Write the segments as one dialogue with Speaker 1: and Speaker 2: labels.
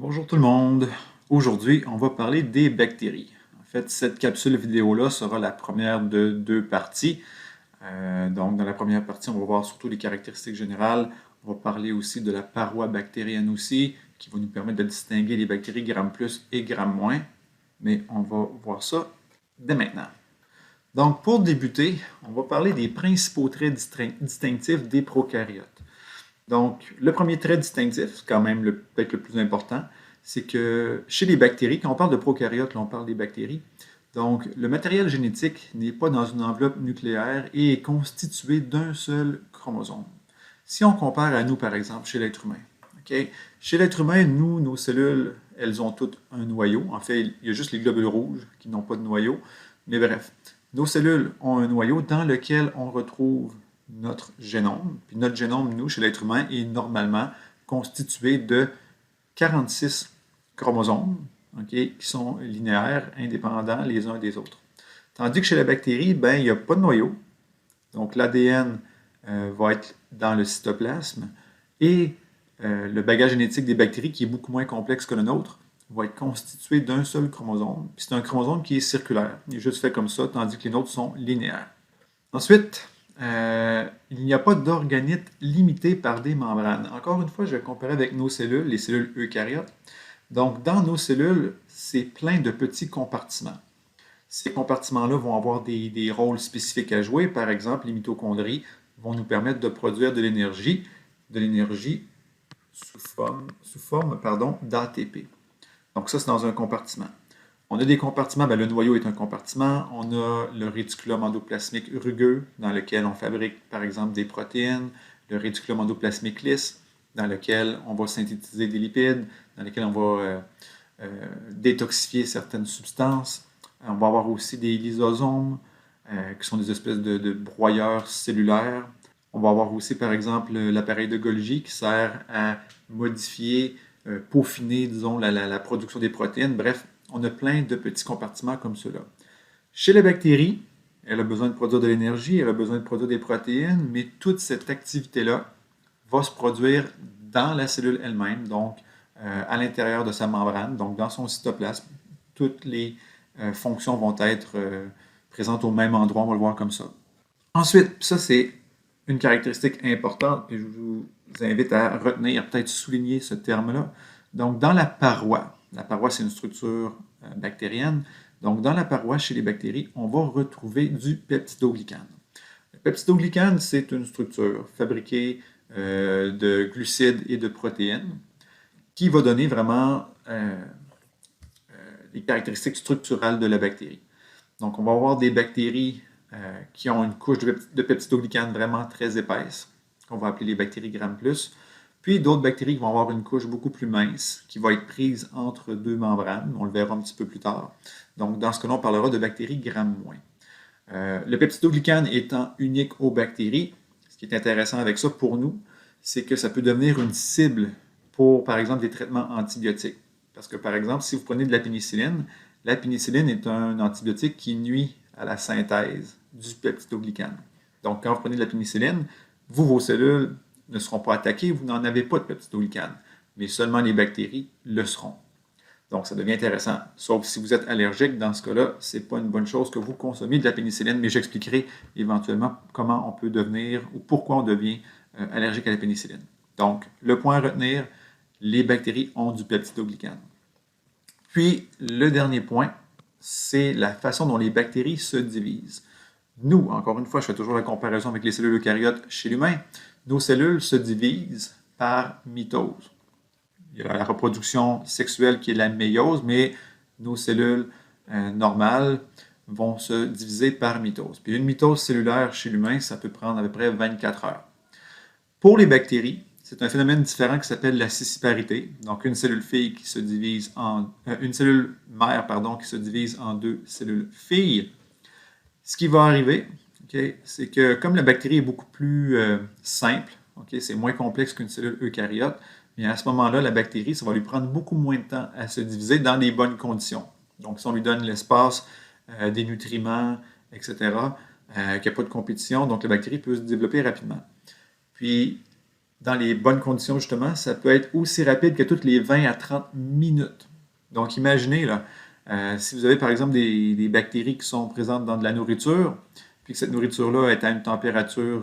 Speaker 1: Bonjour tout le monde. Aujourd'hui, on va parler des bactéries. En fait, cette capsule vidéo-là sera la première de deux parties. Donc, dans la première partie, on va voir surtout les caractéristiques générales. On va parler aussi de la paroi bactérienne aussi, qui va nous permettre de distinguer les bactéries Gram+ et Gram-. Mais on va voir ça dès maintenant. Donc, pour débuter, on va parler des principaux traits distinctifs des prokaryotes. Donc, le premier trait distinctif, c'est quand même peut-être le plus important, c'est que chez les bactéries, quand on parle de prokaryotes, là, on parle des bactéries, donc le matériel génétique n'est pas dans une enveloppe nucléaire et est constitué d'un seul chromosome. Si on compare à nous, par exemple, chez l'être humain, okay? Chez l'être humain, nous, nos cellules, elles ont toutes un noyau. En fait, il y a juste les globules rouges qui n'ont pas de noyau. Mais bref, nos cellules ont un noyau dans lequel on retrouve notre génome. Puis notre génome, nous, chez l'être humain, est normalement constitué de 46 chromosomes, okay, qui sont linéaires, indépendants les uns des autres. Tandis que chez la bactérie, ben, il n'y a pas de noyau. Donc l'ADN va être dans le cytoplasme et le bagage génétique des bactéries, qui est beaucoup moins complexe que le nôtre, va être constitué d'un seul chromosome. C'est un chromosome qui est circulaire. Il est juste fait comme ça, tandis que les nôtres sont linéaires. Ensuite, il n'y a pas d'organites limités par des membranes. Encore une fois, je vais comparer avec nos cellules, les cellules eucaryotes. Donc, dans nos cellules, c'est plein de petits compartiments. Ces compartiments-là vont avoir des rôles spécifiques à jouer. Par exemple, les mitochondries vont nous permettre de produire de l'énergie sous forme d'ATP. Donc ça, c'est dans un compartiment. On a des compartiments, ben, le noyau est un compartiment. On a le réticulum endoplasmique rugueux, dans lequel on fabrique, par exemple, des protéines. Le réticulum endoplasmique lisse, dans lequel on va synthétiser des lipides, dans lequel on va détoxifier certaines substances. On va avoir aussi des lysosomes, qui sont des espèces de broyeurs cellulaires. On va avoir aussi, par exemple, l'appareil de Golgi qui sert à modifier, peaufiner, disons, la production des protéines. Bref, on a plein de petits compartiments comme cela. Chez la bactérie, elle a besoin de produire de l'énergie, elle a besoin de produire des protéines, mais toute cette activité-là va se produire dans la cellule elle-même, donc à l'intérieur de sa membrane, donc dans son cytoplasme. Toutes les fonctions vont être présentes au même endroit, on va le voir comme ça. Ensuite, ça c'est une caractéristique importante, et je vous invite à retenir, peut-être souligner ce terme-là. Donc, dans la paroi c'est une structure bactérienne, donc dans la paroi chez les bactéries, on va retrouver du peptidoglycane. Le peptidoglycane, c'est une structure fabriquée de glucides et de protéines qui va donner vraiment les caractéristiques structurales de la bactérie. Donc, on va avoir des bactéries qui ont une couche de peptidoglycane vraiment très épaisse, qu'on va appeler les bactéries Gram+, puis d'autres bactéries qui vont avoir une couche beaucoup plus mince, qui va être prise entre deux membranes. On le verra un petit peu plus tard. Donc, dans ce cas-là, on parlera de bactéries Gram-. Le peptidoglycane étant unique aux bactéries, ce qui est intéressant avec ça pour nous, c'est que ça peut devenir une cible pour, par exemple, des traitements antibiotiques. Parce que, par exemple, si vous prenez de la pénicilline est un antibiotique qui nuit à la synthèse du peptidoglycane. Donc, quand vous prenez de la pénicilline, vos cellules ne seront pas attaquées, vous n'en avez pas de peptidoglycane, mais seulement les bactéries le seront. Donc, ça devient intéressant. Sauf si vous êtes allergique, dans ce cas-là, ce n'est pas une bonne chose que vous consommiez de la pénicilline, mais j'expliquerai éventuellement comment on peut devenir ou pourquoi on devient allergique à la pénicilline. Donc, le point à retenir, les bactéries ont du peptidoglycane. Puis, le dernier point, c'est la façon dont les bactéries se divisent. Nous, encore une fois, je fais toujours la comparaison avec les cellules eucaryotes chez l'humain, nos cellules se divisent par mitose. Il y a la reproduction sexuelle qui est la méiose, mais nos cellules normales vont se diviser par mitose. Puis une mitose cellulaire chez l'humain, ça peut prendre à peu près 24 heures. Pour les bactéries, c'est un phénomène différent qui s'appelle la scisparité. Donc une cellule fille qui se divise une cellule mère qui se divise en deux cellules filles. Ce qui va arriver, okay, c'est que comme la bactérie est beaucoup plus simple, okay, c'est moins complexe qu'une cellule eucaryote, mais à ce moment-là, la bactérie, ça va lui prendre beaucoup moins de temps à se diviser dans les bonnes conditions. Donc, si on lui donne l'espace, des nutriments, etc., qu'il n'y a pas de compétition, donc la bactérie peut se développer rapidement. Puis, dans les bonnes conditions, justement, ça peut être aussi rapide que toutes les 20 à 30 minutes. Donc, imaginez, là, si vous avez par exemple des bactéries qui sont présentes dans de la nourriture, puis que cette nourriture-là est à une température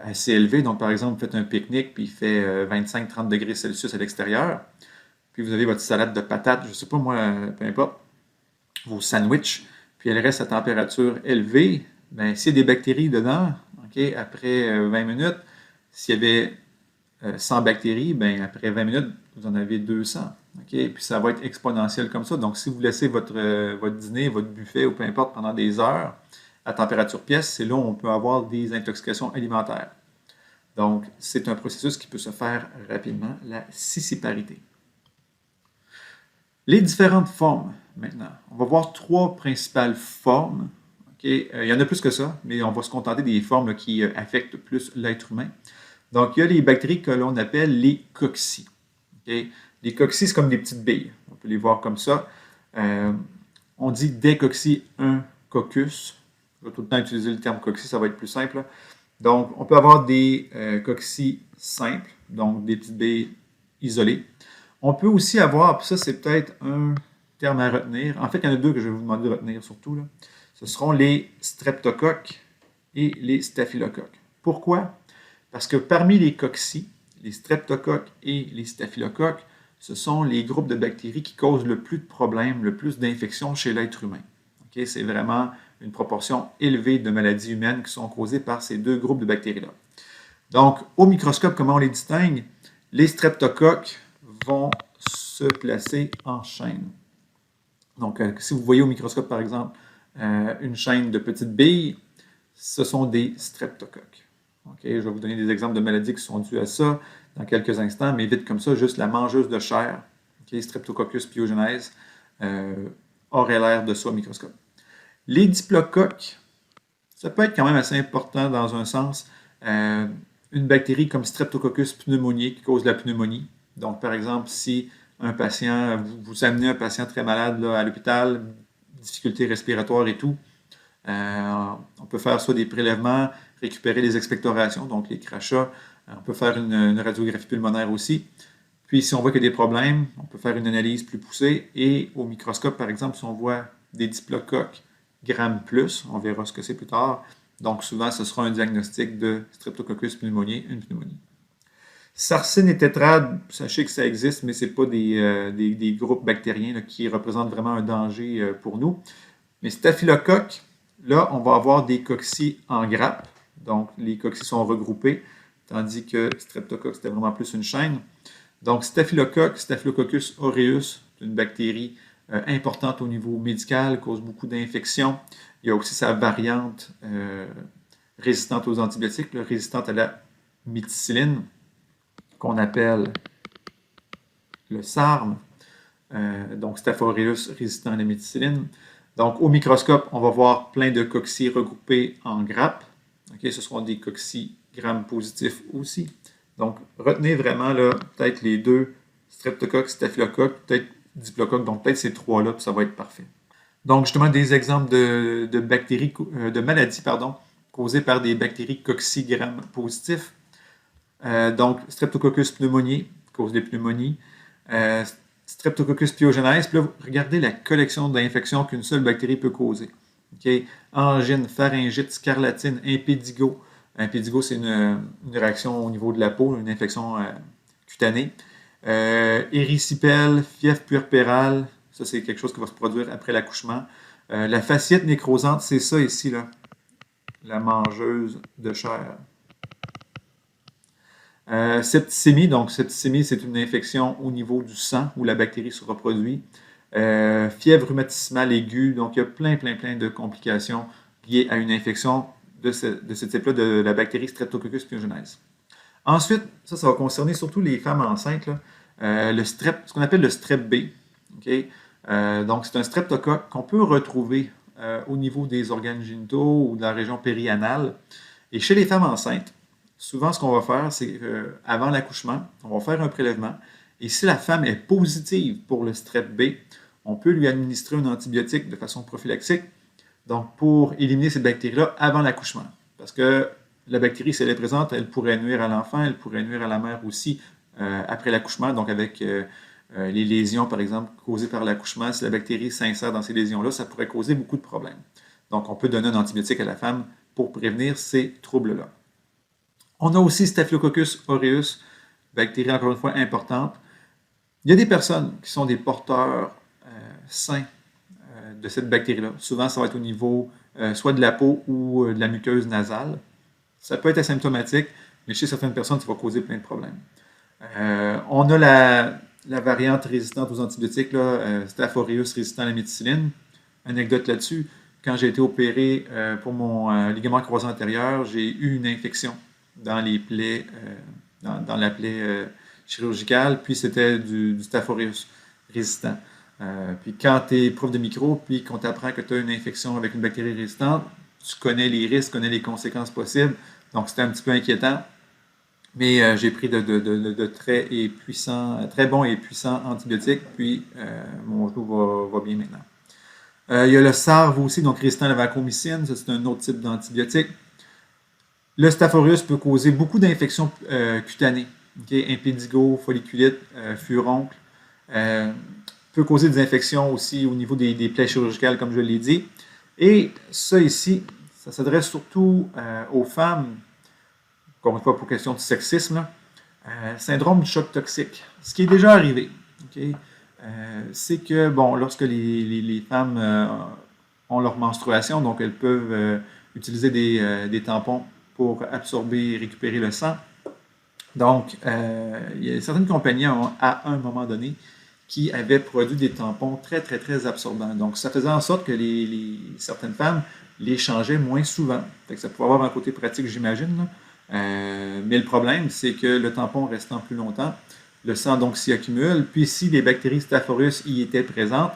Speaker 1: assez élevée, donc par exemple, vous faites un pique-nique, puis il fait 25-30 degrés Celsius à l'extérieur, puis vous avez votre salade de patates, je ne sais pas moi, peu importe, vos sandwichs, puis elle reste à température élevée, bien, s'il y a des bactéries dedans, ok, après 20 minutes, s'il y avait 100 bactéries, bien, après 20 minutes, vous en avez 200. OK? Puis ça va être exponentiel comme ça. Donc, si vous laissez votre dîner, votre buffet ou peu importe pendant des heures à température pièce, c'est là où on peut avoir des intoxications alimentaires. Donc, c'est un processus qui peut se faire rapidement, la scissiparité. Les différentes formes, maintenant. On va voir trois principales formes. Okay? Il y en a plus que ça, mais on va se contenter des formes là, qui affectent plus l'être humain. Donc, il y a les bactéries que l'on appelle les cocci. Okay? Les cocci, c'est comme des petites billes. On peut les voir comme ça. On dit des cocci, un coccus. Je vais tout le temps utiliser le terme cocci, ça va être plus simple. Donc, on peut avoir des cocci simples, donc des petites billes isolées. On peut aussi avoir, puis ça c'est peut-être un terme à retenir. En fait, il y en a deux que je vais vous demander de retenir surtout. Là. Ce seront les streptocoques et les staphylocoques. Pourquoi? Parce que parmi les cocci, les streptocoques et les staphylocoques, ce sont les groupes de bactéries qui causent le plus de problèmes, le plus d'infections chez l'être humain. Okay? C'est vraiment une proportion élevée de maladies humaines qui sont causées par ces deux groupes de bactéries-là. Donc, au microscope, comment on les distingue? Les streptocoques vont se placer en chaîne. Donc, si vous voyez au microscope, par exemple, une chaîne de petites billes, ce sont des streptocoques. Okay, je vais vous donner des exemples de maladies qui sont dues à ça dans quelques instants, mais vite comme ça, juste la mangeuse de chair, okay, Streptococcus pyogenes, aurait l'air de ça au microscope. Les diplocoques, ça peut être quand même assez important dans un sens. Une bactérie comme Streptococcus pneumoniae qui cause la pneumonie. Donc, par exemple, si un patient, vous amenez un patient très malade là, à l'hôpital, difficultés respiratoires et tout, on peut faire soit des prélèvements, récupérer les expectorations, donc les crachats. On peut faire une radiographie pulmonaire aussi. Puis, si on voit qu'il y a des problèmes, on peut faire une analyse plus poussée. Et au microscope, par exemple, si on voit des diplocoques Gram+, on verra ce que c'est plus tard. Donc, souvent, ce sera un diagnostic de Streptococcus pneumoniae, une pneumonie. Sarcine et tétrade, sachez que ça existe, mais ce n'est pas des groupes bactériens là, qui représentent vraiment un danger pour nous. Mais staphylocoque, là, on va avoir des cocci en grappe. Donc, les cocci sont regroupés, tandis que streptocoque, c'était vraiment plus une chaîne. Donc, Staphylococcus aureus, c'est une bactérie importante au niveau médical, cause beaucoup d'infections. Il y a aussi sa variante résistante aux antibiotiques, là, résistante à la méticilline, qu'on appelle le SARM. Donc, Staph aureus résistant à la méticilline. Donc, au microscope, on va voir plein de cocci regroupés en grappes. Okay, ce seront des cocci Gram positifs aussi. Donc, retenez vraiment là, peut-être les deux, streptocoque, staphylocoque, peut-être diplocoque, donc peut-être ces trois-là, puis ça va être parfait. Donc, justement, des exemples de bactéries, de maladies, pardon, causées par des bactéries cocci Gram positifs. Donc, Streptococcus pneumoniae, cause des pneumonies. Streptococcus pyogenes, puis là, regardez la collection d'infections qu'une seule bactérie peut causer. Okay? Angine, pharyngite, scarlatine, impédigo. Impédigo, c'est une réaction au niveau de la peau, une infection cutanée. Érysipèle, fièvre puerpérale, ça c'est quelque chose qui va se produire après l'accouchement. La fasciite nécrosante, c'est ça ici, là, la mangeuse de chair. Septicémie, donc septicémie, c'est une infection au niveau du sang où la bactérie se reproduit. Fièvre rhumatismale aiguë, donc il y a plein de complications liées à une infection de ce type-là de la bactérie Streptococcus pyogenes. Ensuite, ça va concerner surtout les femmes enceintes, là, ce qu'on appelle le strep B. Okay? Donc, c'est un streptocoque qu'on peut retrouver au niveau des organes génitaux ou de la région périanale. Et chez les femmes enceintes, souvent, ce qu'on va faire, c'est qu'avant l'accouchement, on va faire un prélèvement. Et si la femme est positive pour le strep B, on peut lui administrer un antibiotique de façon prophylactique, donc pour éliminer cette bactérie-là avant l'accouchement. Parce que la bactérie, si elle est présente, elle pourrait nuire à l'enfant, elle pourrait nuire à la mère aussi après l'accouchement, donc avec les lésions, par exemple, causées par l'accouchement. Si la bactérie s'insère dans ces lésions-là, ça pourrait causer beaucoup de problèmes. Donc, on peut donner un antibiotique à la femme pour prévenir ces troubles-là. On a aussi Staphylococcus aureus, bactérie encore une fois importante. Il y a des personnes qui sont des porteurs sains de cette bactérie-là. Souvent, ça va être au niveau soit de la peau ou de la muqueuse nasale. Ça peut être asymptomatique, mais chez certaines personnes, ça va causer plein de problèmes. On a la variante résistante aux antibiotiques, Staph aureus résistant à la méticilline. Anecdote là-dessus, quand j'ai été opéré pour mon ligament croisé antérieur, j'ai eu une infection dans les plaies, dans la plaie chirurgicale, puis c'était du Staph aureus résistant. Puis quand tu es prof de micro, puis qu'on t'apprend que tu as une infection avec une bactérie résistante, tu connais les risques, tu connais les conséquences possibles, donc c'était un petit peu inquiétant. Mais j'ai pris de très bons et puissants antibiotiques, puis mon genou va bien maintenant. Il y a le SARV aussi, donc résistant à la vancomycine, ça c'est un autre type d'antibiotique. Le Staph aureus peut causer beaucoup d'infections cutanées, impédigo, folliculite, furoncle. Peut causer des infections aussi au niveau des plaies chirurgicales, comme je l'ai dit. Et ça ici, ça s'adresse surtout aux femmes, encore une fois pour question de sexisme, syndrome du choc toxique, ce qui est déjà arrivé. C'est que, bon, lorsque les femmes ont leur menstruation, donc elles peuvent utiliser des tampons pour absorber et récupérer le sang. Donc, il y a certaines compagnies à un moment donné qui avaient produit des tampons très, très, très absorbants. Donc, ça faisait en sorte que certaines femmes les changeaient moins souvent. Fait que ça pouvait avoir un côté pratique, j'imagine. Mais le problème, c'est que le tampon restant plus longtemps, le sang donc s'y accumule. Puis, si les bactéries Staph aureus y étaient présentes,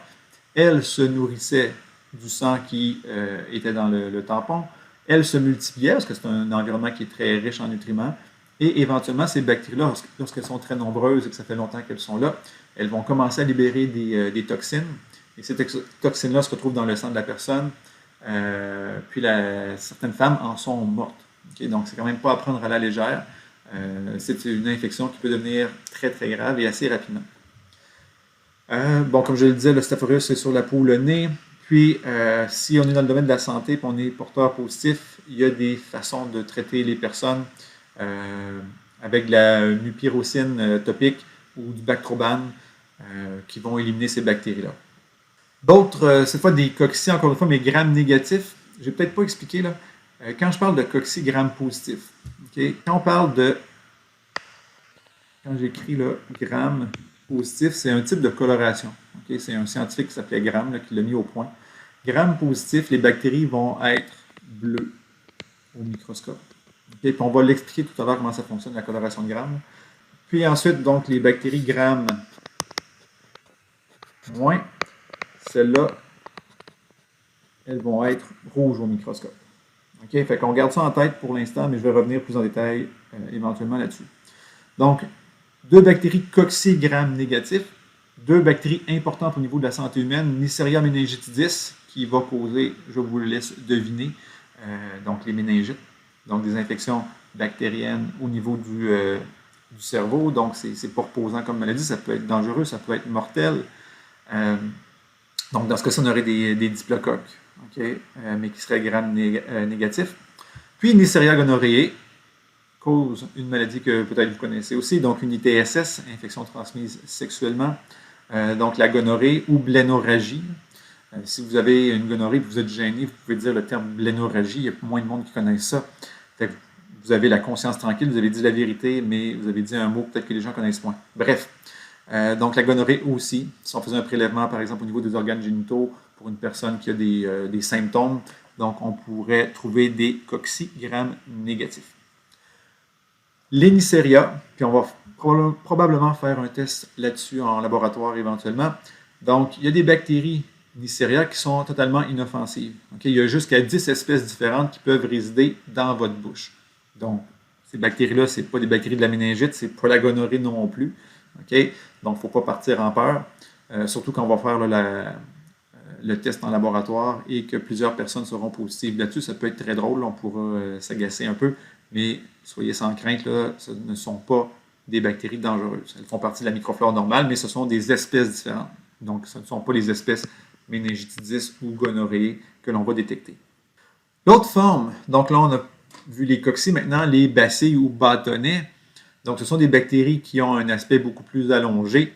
Speaker 1: elles se nourrissaient du sang qui était dans le tampon. Elles se multipliaient parce que c'est un environnement qui est très riche en nutriments. Et éventuellement, ces bactéries-là, lorsqu'elles sont très nombreuses et que ça fait longtemps qu'elles sont là, elles vont commencer à libérer des toxines. Et ces toxines-là se retrouvent dans le sang de la personne. Puis certaines femmes en sont mortes. Donc, c'est quand même pas à prendre à la légère. C'est une infection qui peut devenir très, très grave et assez rapidement. Bon, comme je le disais, le Staph aureus, c'est sur la peau ou le nez. Puis, si on est dans le domaine de la santé et on est porteur positif, il y a des façons de traiter les personnes avec de la mupirocine topique ou du Bactroban qui vont éliminer ces bactéries-là. D'autres, cette fois des cocci, encore une fois, mais gram négatifs. Je n'ai peut-être pas expliqué là. Quand je parle de cocci gram positif, quand on parle de. Quand j'écris là, gram positif, c'est un type de coloration. C'est un scientifique qui s'appelait Gram qui l'a mis au point. Gram positif, les bactéries vont être bleues au microscope. Puis on va l'expliquer tout à l'heure comment ça fonctionne, la coloration de Gram. Puis ensuite, donc, les bactéries Gram moins, celles-là, elles vont être rouges au microscope. Fait qu'on garde ça en tête pour l'instant, mais je vais revenir plus en détail éventuellement là-dessus. Donc, deux bactéries cocci gram négatifs, deux bactéries importantes au niveau de la santé humaine, Neisseria meningitidis, qui va causer, je vous le laisse deviner, donc les méningites, donc des infections bactériennes au niveau du cerveau, donc c'est pas reposant comme maladie, ça peut être dangereux, ça peut être mortel. Donc dans ce cas-ci, on aurait des diplocoques, mais qui seraient gram négatifs. Puis Neisseria gonorrhoeae cause une maladie que peut-être vous connaissez aussi, donc une ITSS, infection transmise sexuellement, donc la gonorrhée ou blénorragie. Si vous avez une gonorrhée et que vous êtes gêné, vous pouvez dire le terme blénorragie, il y a moins de monde qui connaît ça. Vous avez la conscience tranquille, vous avez dit la vérité, mais vous avez dit un mot peut-être que les gens connaissent moins. Bref, donc la gonorrhée aussi, si on faisait un prélèvement par exemple au niveau des organes génitaux pour une personne qui a des symptômes, donc on pourrait trouver des cocci gram négatifs. Les Neisseria, puis on va probablement faire un test là-dessus en laboratoire éventuellement. Donc, il y a des bactéries Neisseria qui sont totalement inoffensives. Il y a jusqu'à 10 espèces différentes qui peuvent résider dans votre bouche. Donc, ces bactéries-là, ce n'est pas des bactéries de la méningite, c'est pas la gonorrhée non plus. Donc, il ne faut pas partir en peur, surtout quand on va faire le test en laboratoire et que plusieurs personnes seront positives là-dessus. Ça peut être très drôle, on pourra s'agacer un peu. mais soyez sans crainte, là, ce ne sont pas des bactéries dangereuses. Elles font partie de la microflore normale, mais ce sont des espèces différentes. Donc, ce ne sont pas les espèces méningitidis ou gonorrhée que l'on va détecter. L'autre forme, donc là, on a vu les cocci, maintenant les bacilles ou bâtonnets. Donc, ce sont des bactéries qui ont un aspect beaucoup plus allongé.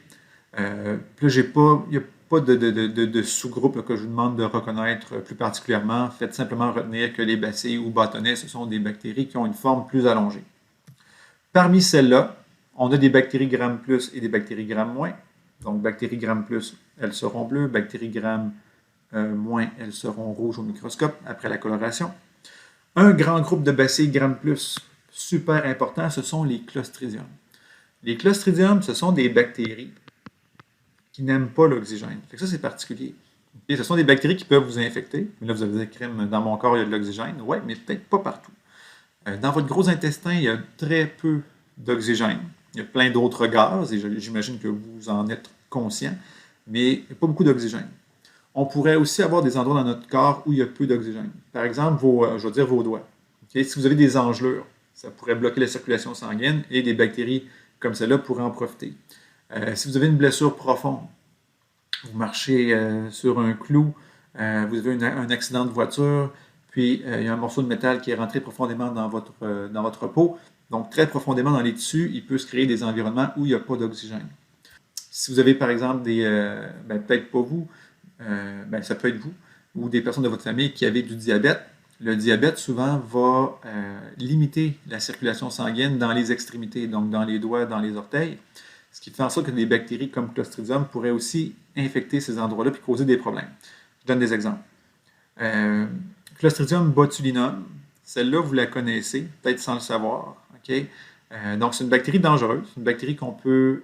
Speaker 1: Puis là, il n'y a pas de sous-groupe que je vous demande de reconnaître plus particulièrement. Faites simplement retenir que les bacilles ou bâtonnets, ce sont des bactéries qui ont une forme plus allongée. Parmi celles-là, on a des bactéries Gram plus et des bactéries Gram moins. Donc, bactéries Gram plus, elles seront bleues. Bactéries Gram moins, elles seront rouges au microscope après la coloration. Un grand groupe de bacilles Gram plus super important, ce sont les Clostridium. Les Clostridium, ce sont des bactéries qui n'aiment pas l'oxygène. Ça, c'est particulier. Et ce sont des bactéries qui peuvent vous infecter. Mais là, vous allez dire, crème, dans mon corps, il y a de l'oxygène. Oui, mais peut-être pas partout. Dans votre gros intestin, il y a très peu d'oxygène. Il y a plein d'autres gaz, et j'imagine que vous en êtes conscient, mais il n'y a pas beaucoup d'oxygène. On pourrait aussi avoir des endroits dans notre corps où il y a peu d'oxygène. Par exemple, je vais dire vos doigts. Okay? Si vous avez des engelures, ça pourrait bloquer la circulation sanguine et des bactéries comme celle-là pourraient en profiter. Si vous avez une blessure profonde, vous marchez sur un clou, vous avez un accident de voiture, puis il y a un morceau de métal qui est rentré profondément dans votre peau, donc très profondément dans les tissus, il peut se créer des environnements où il n'y a pas d'oxygène. Si vous avez par exemple peut-être pas vous, ça peut être vous, ou des personnes de votre famille qui avaient du diabète, le diabète souvent va limiter la circulation sanguine dans les extrémités, donc dans les doigts, dans les orteils, ce qui fait en sorte que des bactéries comme Clostridium pourraient aussi infecter ces endroits-là et causer des problèmes. Je donne des exemples. Clostridium botulinum, celle-là, vous la connaissez, peut-être sans le savoir. Okay? Donc, c'est une bactérie dangereuse, une bactérie qu'on peut,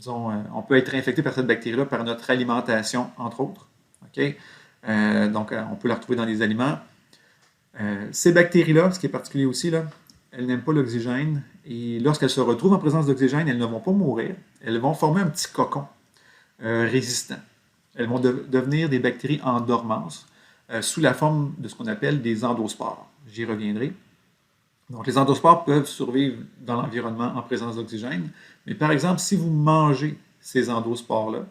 Speaker 1: on peut être infecté par cette bactérie-là par notre alimentation, entre autres. Okay? Donc, on peut la retrouver dans les aliments. Ces bactéries-là, ce qui est particulier aussi, là, elles n'aiment pas l'oxygène et lorsqu'elles se retrouvent en présence d'oxygène, elles ne vont pas mourir, elles vont former un petit cocon résistant. Elles vont devenir des bactéries en dormance sous la forme de ce qu'on appelle des endospores. J'y reviendrai. Donc, les endospores peuvent survivre dans l'environnement en présence d'oxygène, mais par exemple, si vous mangez ces endospores-là,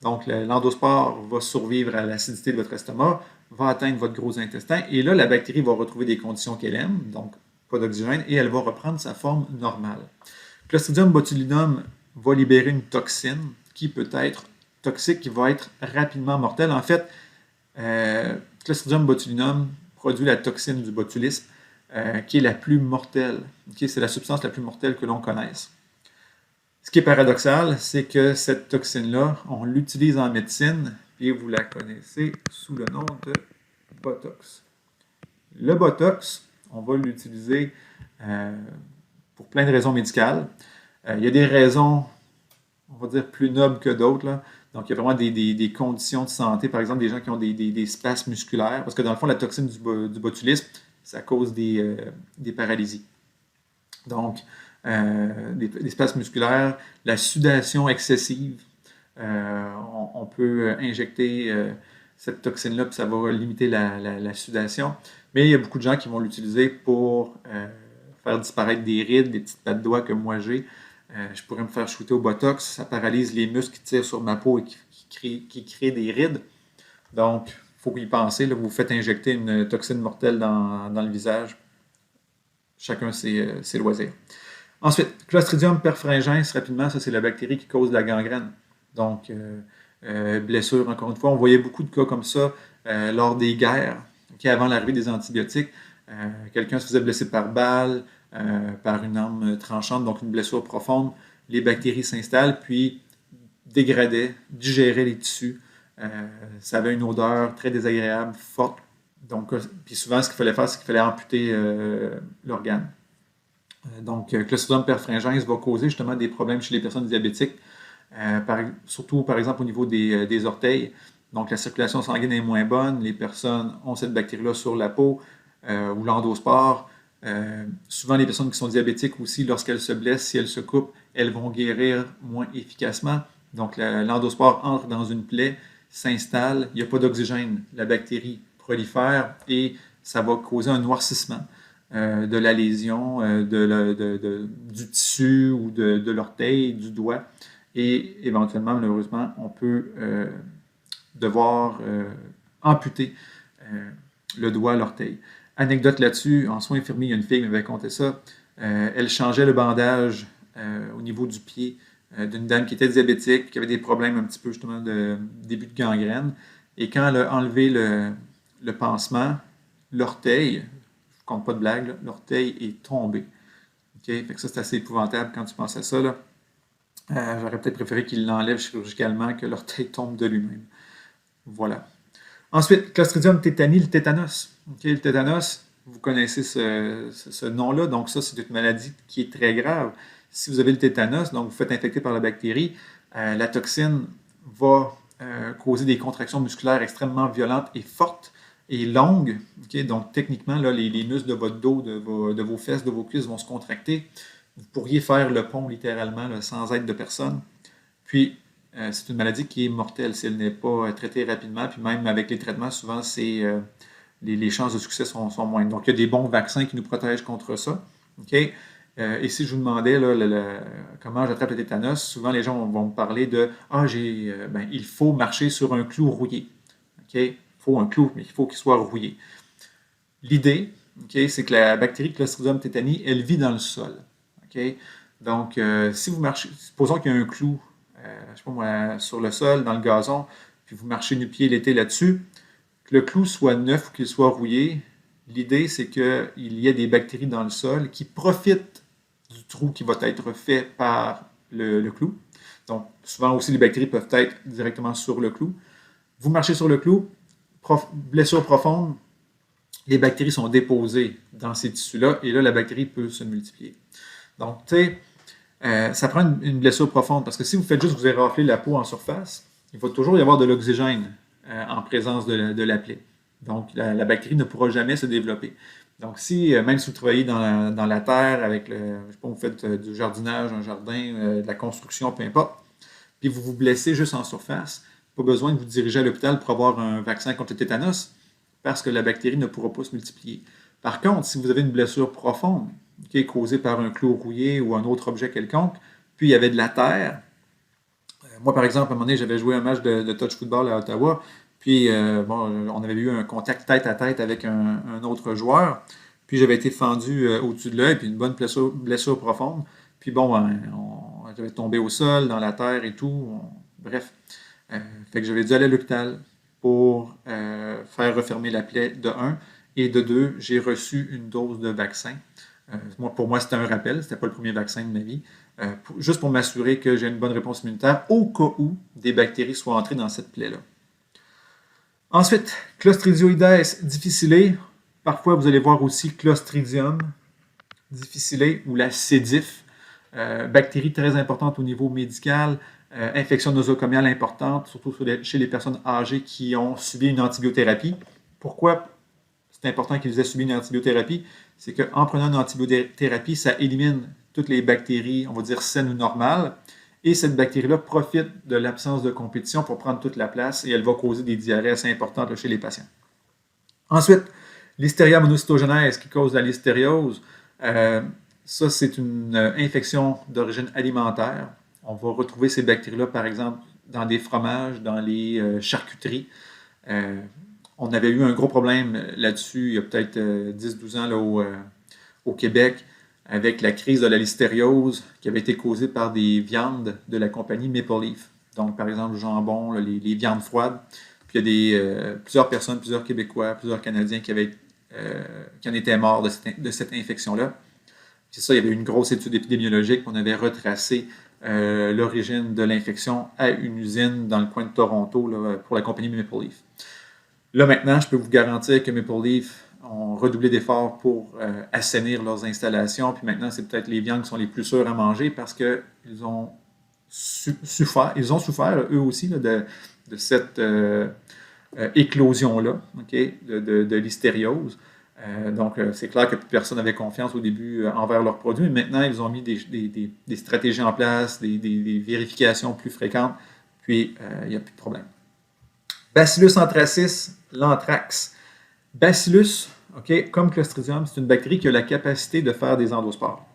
Speaker 1: donc l'endospore va survivre à l'acidité de votre estomac, va atteindre votre gros intestin, et là, la bactérie va retrouver des conditions qu'elle aime, donc pas d'oxygène, et elle va reprendre sa forme normale. Clostridium botulinum va libérer une toxine qui peut être toxique, qui va être rapidement mortelle. En fait, Clostridium botulinum produit la toxine du botulisme, qui est la plus mortelle. Okay? C'est la substance la plus mortelle que l'on connaisse. Ce qui est paradoxal, c'est que cette toxine-là, on l'utilise en médecine, et vous la connaissez sous le nom de Botox. Le Botox, on va l'utiliser pour plein de raisons médicales. Il y a des raisons, on va dire, plus nobles que d'autres, là. Donc, il y a vraiment des conditions de santé, par exemple, des gens qui ont des spasmes musculaires, parce que dans le fond, la toxine du botulisme, ça cause des paralysies. Donc, des spasmes musculaires, la sudation excessive, on peut injecter cette toxine-là, puis ça va limiter la sudation. Mais il y a beaucoup de gens qui vont l'utiliser pour faire disparaître des rides, des petites pattes de doigts que moi j'ai. Je pourrais me faire shooter au Botox, ça paralyse les muscles qui tirent sur ma peau et qui créent des rides. Donc, il faut y penser. Là, vous faites injecter une toxine mortelle dans le visage. Chacun ses loisirs. Ensuite, Clostridium perfringens, rapidement, ça c'est la bactérie qui cause la gangrène. Donc, blessure, encore une fois. On voyait beaucoup de cas comme ça lors des guerres, avant l'arrivée des antibiotiques. Quelqu'un se faisait blesser par balle, par une arme tranchante, donc une blessure profonde. Les bactéries s'installent, puis dégradaient, digéraient les tissus. Ça avait une odeur très désagréable, forte. Donc, puis souvent, ce qu'il fallait faire, c'est qu'il fallait amputer l'organe. Donc, Clostridium perfringens va causer justement des problèmes chez les personnes diabétiques, surtout par exemple au niveau des orteils. Donc, la circulation sanguine est moins bonne, les personnes ont cette bactérie-là sur la peau ou l'endospore. Souvent, les personnes qui sont diabétiques aussi, lorsqu'elles se blessent, si elles se coupent, elles vont guérir moins efficacement. Donc, l'endospore entre dans une plaie, s'installe, il n'y a pas d'oxygène, la bactérie prolifère et ça va causer un noircissement. de la lésion, du tissu ou de l'orteil, du doigt. Et éventuellement, malheureusement, on peut devoir amputer le doigt, l'orteil. Anecdote là-dessus, en soins infirmiers, il y a une fille qui m'avait conté ça. Elle changeait le bandage au niveau du pied d'une dame qui était diabétique, qui avait des problèmes un petit peu justement de début de gangrène. Et quand elle a enlevé le pansement, l'orteil, je ne compte pas de blague, l'orteil est tombé. Okay? Fait que ça, c'est assez épouvantable quand tu penses à ça. J'aurais peut-être préféré qu'il l'enlève chirurgicalement que l'orteil tombe de lui-même. Voilà. Ensuite, Clostridium tetani, le tétanos. Okay, le tétanos, vous connaissez ce nom-là, donc ça, c'est une maladie qui est très grave. Si vous avez le tétanos, donc vous faites infecter par la bactérie, la toxine va causer des contractions musculaires extrêmement violentes et fortes et longues. Okay, donc techniquement, là, les muscles de votre dos, de vos fesses, de vos cuisses vont se contracter. Vous pourriez faire le pont littéralement là, sans aide de personne. Puis, c'est une maladie qui est mortelle si elle n'est pas traitée rapidement. Puis même avec les traitements, souvent, les chances de succès sont moindres. Donc, il y a des bons vaccins qui nous protègent contre ça. Okay? Et si je vous demandais comment j'attrape le tétanos, souvent les gens vont me parler de il faut marcher sur un clou rouillé. Okay? Il faut un clou, mais il faut qu'il soit rouillé. L'idée, okay, c'est que la bactérie Clostridium tetani, elle vit dans le sol. Okay? Donc, si vous marchez, supposons qu'il y a un clou je sais pas moi, sur le sol, dans le gazon, puis vous marchez nu-pied l'été là-dessus, que le clou soit neuf ou qu'il soit rouillé, l'idée c'est qu'il y ait des bactéries dans le sol qui profitent du trou qui va être fait par le clou. Donc, souvent aussi, les bactéries peuvent être directement sur le clou. Vous marchez sur le clou, blessure profonde, les bactéries sont déposées dans ces tissus-là, et là, la bactérie peut se multiplier. Donc, tu sais, ça prend une blessure profonde parce que si vous faites juste vous érafler la peau en surface, il va toujours y avoir de l'oxygène en présence de la plaie. Donc, la bactérie ne pourra jamais se développer. Donc, même si vous travaillez dans la terre avec je sais pas, vous faites du jardinage, un jardin, de la construction, peu importe, puis vous vous blessez juste en surface, pas besoin de vous diriger à l'hôpital pour avoir un vaccin contre le tétanos parce que la bactérie ne pourra pas se multiplier. Par contre, si vous avez une blessure profonde, qui est causé par un clou rouillé ou un autre objet quelconque, puis il y avait de la terre. Moi, par exemple, à un moment donné, j'avais joué un match de touch football à Ottawa, puis on avait eu un contact tête à tête avec un autre joueur, puis j'avais été fendu au-dessus de l'œil, puis une bonne blessure profonde, puis j'avais tombé au sol, dans la terre et tout, bref. Fait que j'avais dû aller à l'hôpital pour faire refermer la plaie de 1, et de 2, j'ai reçu une dose de vaccin. Pour moi, c'était un rappel, ce n'était pas le premier vaccin de ma vie, juste pour m'assurer que j'ai une bonne réponse immunitaire au cas où des bactéries soient entrées dans cette plaie-là. Ensuite, Clostridioides difficile. Parfois, vous allez voir aussi Clostridium difficile ou la C. diff, bactérie très importante au niveau médical, infection nosocomiale importante, surtout chez les personnes âgées qui ont subi une antibiothérapie. Pourquoi c'est important qu'ils aient subi une antibiothérapie? C'est qu'en prenant une antibiothérapie, ça élimine toutes les bactéries, on va dire saines ou normales, et cette bactérie-là profite de l'absence de compétition pour prendre toute la place et elle va causer des diarrhées assez importantes chez les patients. Ensuite, Listeria monocytogenes qui cause la listériose, ça c'est une infection d'origine alimentaire. On va retrouver ces bactéries-là, par exemple, dans des fromages, dans les charcuteries. On avait eu un gros problème là-dessus il y a peut-être 10-12 ans là, au Québec avec la crise de la listériose qui avait été causée par des viandes de la compagnie Maple Leaf. Donc, par exemple, le jambon, les viandes froides. Puis il y a plusieurs personnes, plusieurs Québécois, plusieurs Canadiens qui en étaient morts de cette infection-là. C'est ça, il y avait une grosse étude épidémiologique. On avait retracé l'origine de l'infection à une usine dans le coin de Toronto là, pour la compagnie Maple Leaf. Là, maintenant, je peux vous garantir que Maple Leaf ont redoublé d'efforts pour assainir leurs installations. Puis maintenant, c'est peut-être les viandes qui sont les plus sûres à manger parce qu'ils ont souffert, eux aussi, là, de cette éclosion-là, okay, de listériose. Donc, c'est clair que personne n'avait confiance au début envers leurs produits, mais maintenant, ils ont mis des stratégies en place, des vérifications plus fréquentes, puis il n'y a plus de problème. Bacillus anthracis, l'anthrax. Bacillus, OK, comme Clostridium, c'est une bactérie qui a la capacité de faire des endospores.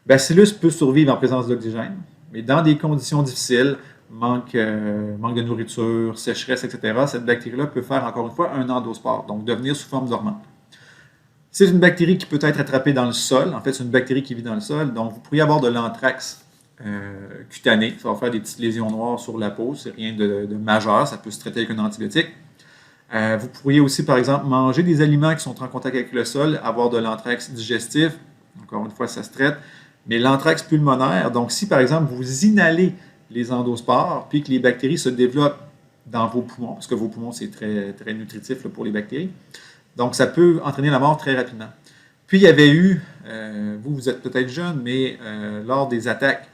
Speaker 1: Bacillus peut survivre en présence d'oxygène, mais dans des conditions difficiles, manque de nourriture, sécheresse, etc., cette bactérie-là peut faire, encore une fois, un endospore, donc devenir sous forme dormante. C'est une bactérie qui peut être attrapée dans le sol. En fait, c'est une bactérie qui vit dans le sol. Donc, vous pourriez avoir de l'anthrax cutané. Ça va faire des petites lésions noires sur la peau. C'est rien de majeur. Ça peut se traiter avec un antibiotique. Vous pourriez aussi, par exemple, manger des aliments qui sont en contact avec le sol, avoir de l'anthrax digestif. Encore une fois, ça se traite. Mais l'anthrax pulmonaire, donc si, par exemple, vous inhalez les endospores, puis que les bactéries se développent dans vos poumons, parce que vos poumons, c'est très, très nutritif là, pour les bactéries, donc ça peut entraîner la mort très rapidement. Puis il y avait eu, vous êtes peut-être jeune, mais lors des attaques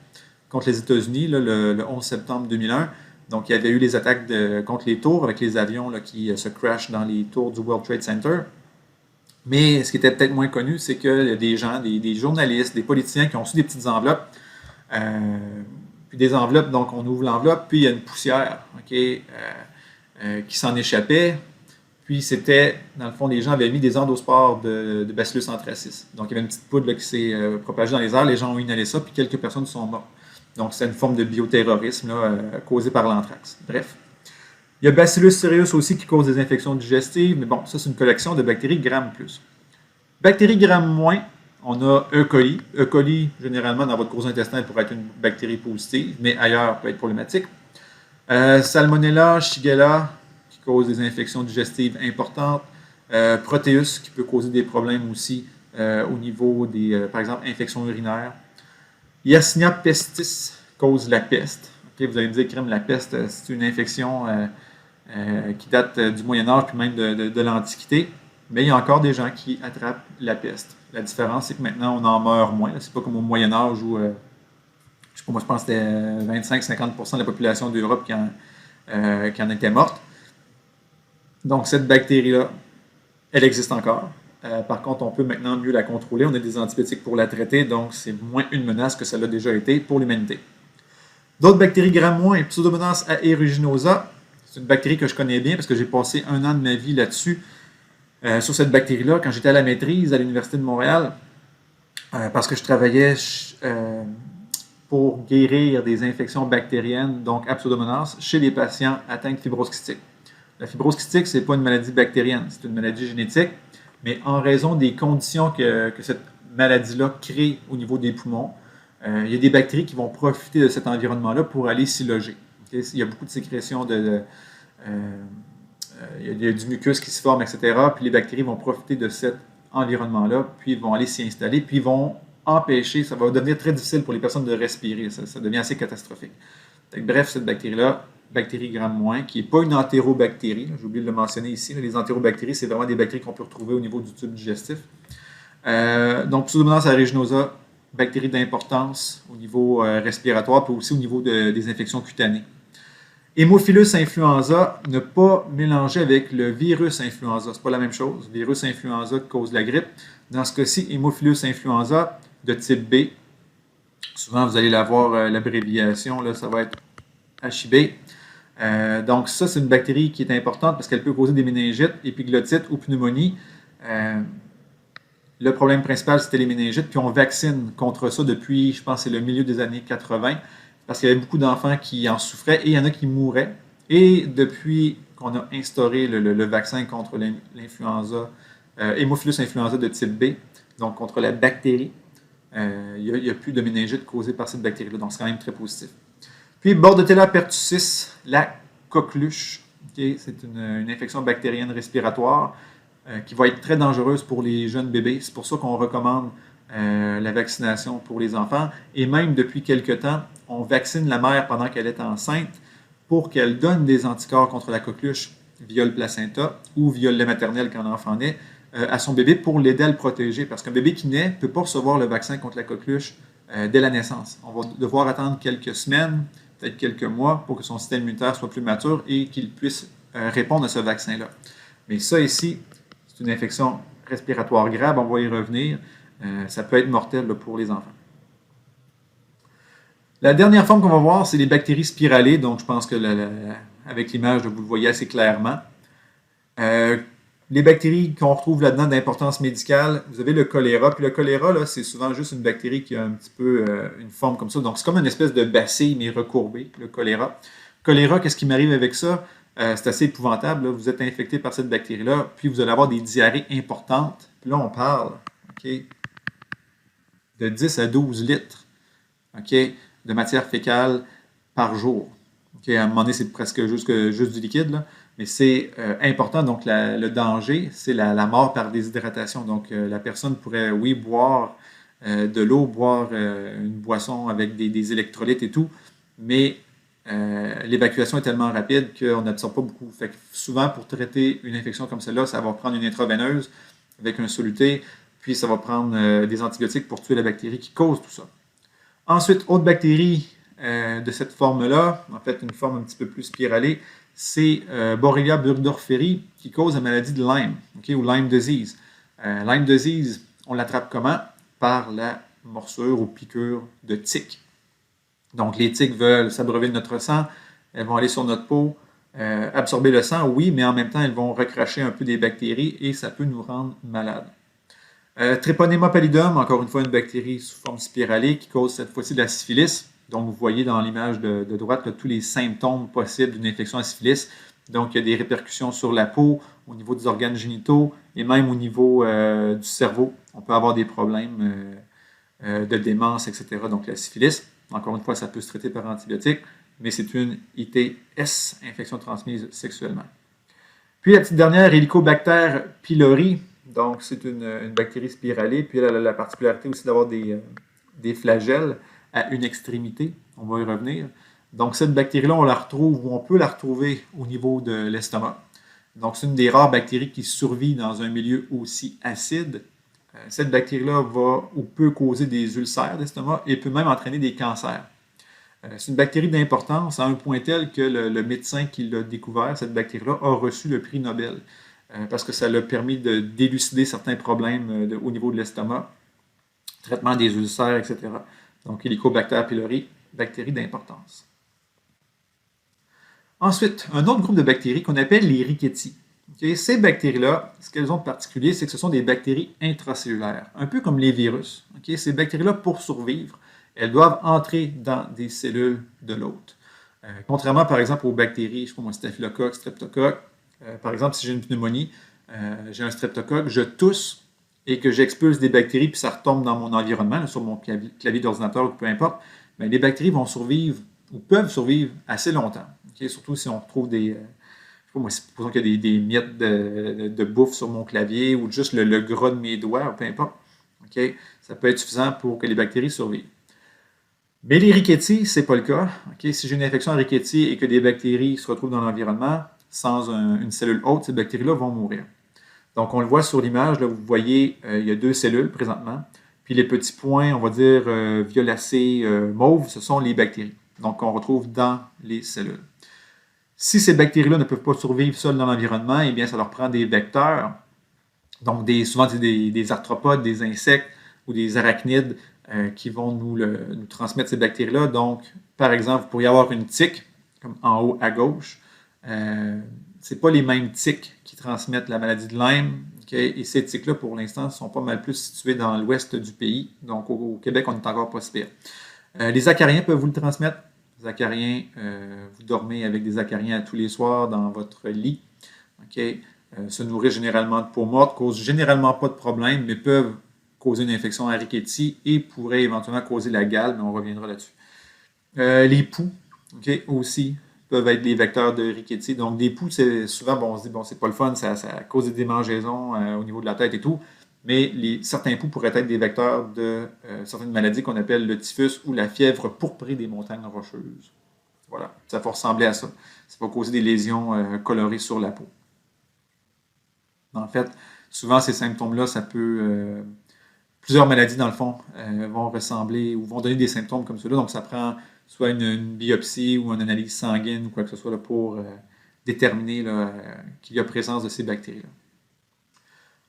Speaker 1: contre les États-Unis, le 11 septembre 2001, donc il y avait eu les attaques contre les tours avec les avions là, qui se crashent dans les tours du World Trade Center. Mais ce qui était peut-être moins connu, c'est qu'il y a des gens, des journalistes, des politiciens qui ont reçu des petites enveloppes. Puis des enveloppes, donc on ouvre l'enveloppe, puis il y a une poussière qui s'en échappait. Puis c'était, dans le fond, les gens avaient mis des endospores de Bacillus anthracis. Donc il y avait une petite poudre là, qui s'est propagée dans les airs, les gens ont inhalé ça, puis quelques personnes sont mortes. Donc c'est une forme de bioterrorisme là, causé par l'anthrax. Bref. Il y a Bacillus cereus aussi qui cause des infections digestives, mais bon, ça c'est une collection de bactéries Gram+. Bactéries Gram-, on a E. coli. E. coli, généralement, dans votre gros intestin, elle pourrait être une bactérie positive, mais ailleurs, peut être problématique. Salmonella, Shigella, qui cause des infections digestives importantes. Proteus, qui peut causer des problèmes aussi au niveau des, par exemple, infections urinaires. Yersinia pestis cause la peste. Okay, vous allez me dire, crème, la peste, c'est une infection qui date du Moyen-Âge, puis même de l'Antiquité. Mais il y a encore des gens qui attrapent la peste. La différence, c'est que maintenant, on en meurt moins. C'est pas comme au Moyen-Âge où, je sais pas, moi, je pense que c'était 25-50% de la population d'Europe qui en était morte. Donc, cette bactérie-là, elle existe encore. Par contre, on peut maintenant mieux la contrôler. On a des antibiotiques pour la traiter, donc c'est moins une menace que ça l'a déjà été pour l'humanité. D'autres bactéries Gram-, et Pseudomonas aeruginosa. C'est une bactérie que je connais bien parce que j'ai passé 1 an de ma vie là-dessus, sur cette bactérie-là, quand j'étais à la maîtrise à l'Université de Montréal, parce que je travaillais pour guérir des infections bactériennes, donc à Pseudomonas, chez les patients atteints de fibrose kystique. La fibrose kystique, ce n'est pas une maladie bactérienne, c'est une maladie génétique, mais en raison des conditions que cette maladie-là crée au niveau des poumons, il y a des bactéries qui vont profiter de cet environnement-là pour aller s'y loger. Okay? Il y a beaucoup de sécrétions il y a du mucus qui se forme, etc. Puis les bactéries vont profiter de cet environnement-là, puis ils vont aller s'y installer, puis ils vont empêcher, ça va devenir très difficile pour les personnes de respirer, ça devient assez catastrophique. Donc, bref, cette bactérie-là, bactérie Gram-, qui n'est pas une entérobactérie, j'ai oublié de le mentionner ici, les entérobactéries, c'est vraiment des bactéries qu'on peut retrouver au niveau du tube digestif. Donc, Pseudomonas aeruginosa, bactéries d'importance au niveau respiratoire, puis aussi au niveau des infections cutanées. Hémophilus influenza, ne pas mélanger avec le virus influenza. Ce n'est pas la même chose. Virus influenza cause la grippe. Dans ce cas-ci, Hémophilus influenza de type B. Souvent, vous allez l'avoir, l'abréviation, là, ça va être HIB. Donc, ça, c'est une bactérie qui est importante parce qu'elle peut causer des méningites, épiglottite ou pneumonie. Le problème principal, c'était les méningites, puis on vaccine contre ça depuis, je pense, c'est le milieu des années 80. Parce qu'il y avait beaucoup d'enfants qui en souffraient et il y en a qui mouraient. Et depuis qu'on a instauré le vaccin contre l'influenza, Hémophilus influenza de type B, donc contre la bactérie, il n'y a plus de méningite causée par cette bactérie-là. Donc, c'est quand même très positif. Puis, Bordetella pertussis, la coqueluche. Okay? C'est une infection bactérienne respiratoire qui va être très dangereuse pour les jeunes bébés. C'est pour ça qu'on recommande la vaccination pour les enfants. Et même depuis quelques temps, on vaccine la mère pendant qu'elle est enceinte pour qu'elle donne des anticorps contre la coqueluche via le placenta ou via le lait maternel quand l'enfant naît à son bébé pour l'aider à le protéger. Parce qu'un bébé qui naît ne peut pas recevoir le vaccin contre la coqueluche dès la naissance. On va devoir attendre quelques semaines, peut-être quelques mois, pour que son système immunitaire soit plus mature et qu'il puisse répondre à ce vaccin-là. Mais ça ici, c'est une infection respiratoire grave, on va y revenir. Ça peut être mortel là, pour les enfants. La dernière forme qu'on va voir, c'est les bactéries spiralées. Donc, je pense que avec l'image, vous le voyez assez clairement. Les bactéries qu'on retrouve là-dedans d'importance médicale, vous avez le choléra. Puis le choléra, là, c'est souvent juste une bactérie qui a un petit peu une forme comme ça. Donc, c'est comme une espèce de bacille, mais recourbée, le choléra. Choléra, qu'est-ce qui m'arrive avec ça? C'est assez épouvantable. Là. Vous êtes infecté par cette bactérie-là, puis vous allez avoir des diarrhées importantes. Puis là, on parle de 10 à 12 litres de matière fécale par jour. À un moment donné, c'est presque juste du liquide, là. Mais c'est important. Donc, le danger, c'est la mort par déshydratation. Donc, la personne pourrait, oui, boire de l'eau, boire une boisson avec des électrolytes et tout, mais l'évacuation est tellement rapide qu'on n'absorbe pas beaucoup. Fait que souvent, pour traiter une infection comme celle-là, ça va prendre une intraveineuse avec un soluté, puis ça va prendre des antibiotiques pour tuer la bactérie qui cause tout ça. Ensuite, autre bactérie de cette forme-là, en fait une forme un petit peu plus spiralée, c'est Borrelia burgdorferi qui cause la maladie de Lyme, ou Lyme disease. Lyme disease, on l'attrape comment? Par la morsure ou piqûre de tiques. Donc, les tiques veulent s'abreuver de notre sang, elles vont aller sur notre peau, absorber le sang, oui, mais en même temps, elles vont recracher un peu des bactéries et ça peut nous rendre malades. Treponema pallidum, encore une fois, une bactérie sous forme spiralée qui cause cette fois-ci de la syphilis. Donc, vous voyez dans l'image de droite là, tous les symptômes possibles d'une infection à syphilis. Donc, il y a des répercussions sur la peau, au niveau des organes génitaux et même au niveau du cerveau. On peut avoir des problèmes de démence, etc. Donc, la syphilis, encore une fois, ça peut se traiter par antibiotiques, mais c'est une ITS, infection transmise sexuellement. Puis, la petite dernière, Helicobacter pylori. Donc, c'est une bactérie spiralée. Puis, elle a la particularité aussi d'avoir des flagelles à une extrémité. On va y revenir. Donc, cette bactérie-là, on la retrouve, ou on peut la retrouver au niveau de l'estomac. Donc, c'est une des rares bactéries qui survit dans un milieu aussi acide. Cette bactérie-là va ou peut causer des ulcères d'estomac et peut même entraîner des cancers. C'est une bactérie d'importance à un point tel que le médecin qui l'a découvert, cette bactérie-là, a reçu le prix Nobel parce que ça l'a permis de d'élucider certains problèmes au niveau de l'estomac, traitement des ulcères, etc. Donc, Helicobacter pylori, bactérie d'importance. Ensuite, un autre groupe de bactéries qu'on appelle les Rickettsi. Ces bactéries-là, ce qu'elles ont de particulier, c'est que ce sont des bactéries intracellulaires, un peu comme les virus. Ces bactéries-là, pour survivre, elles doivent entrer dans des cellules de l'hôte. Contrairement, par exemple, aux bactéries, je sais pas moi, staphylocoque, streptocoque. Par exemple, si j'ai une pneumonie, j'ai un streptocoque, je tousse et que j'expulse des bactéries, puis ça retombe dans mon environnement, là, sur mon clavier d'ordinateur ou peu importe, bien, les bactéries vont survivre ou peuvent survivre assez longtemps. Surtout si on retrouve des... moi, supposons qu'il y a des miettes de bouffe sur mon clavier ou juste le gras de mes doigts, ou peu importe. Ça peut être suffisant pour que les bactéries survivent. Mais les Rickettsi, ce n'est pas le cas. Si j'ai une infection à Rickettsi et que des bactéries se retrouvent dans l'environnement, sans une cellule hôte, ces bactéries-là vont mourir. Donc, on le voit sur l'image, là, vous voyez, il y a deux cellules présentement. Puis les petits points, on va dire violacés, mauves, ce sont les bactéries. Donc, on retrouve dans les cellules. Si ces bactéries-là ne peuvent pas survivre seules dans l'environnement, eh bien, ça leur prend des vecteurs, donc souvent des arthropodes, des insectes ou des arachnides qui vont nous transmettre ces bactéries-là. Donc, par exemple, vous pourriez avoir une tique, comme en haut à gauche. Ce n'est pas les mêmes tiques qui transmettent la maladie de Lyme. Et ces tiques-là, pour l'instant, sont pas mal plus situées dans l'ouest du pays. Donc, au Québec, on n'est encore pas si pire. Les acariens peuvent vous le transmettre. Les acariens, vous dormez avec des acariens tous les soirs dans votre lit. Se nourrissent généralement de peau morte, causent généralement pas de problème, mais peuvent causer une infection à Rickettsi et pourraient éventuellement causer la gale, mais on reviendra là-dessus. Les poux, aussi, peuvent être des vecteurs de Rickettsi. Donc, des poux, c'est souvent, on se dit, bon, c'est pas le fun, ça cause des démangeaisons au niveau de la tête et tout, mais certains poux pourraient être des vecteurs de certaines maladies qu'on appelle le typhus ou la fièvre pourprée des montagnes rocheuses. Voilà, ça va ressembler à ça. Ça va causer des lésions colorées sur la peau. En fait, souvent, ces symptômes-là, ça peut... plusieurs maladies, dans le fond, vont ressembler ou vont donner des symptômes comme ceux-là. Donc, ça prend soit une biopsie ou une analyse sanguine ou quoi que ce soit là, pour déterminer qu'il y a présence de ces bactéries-là.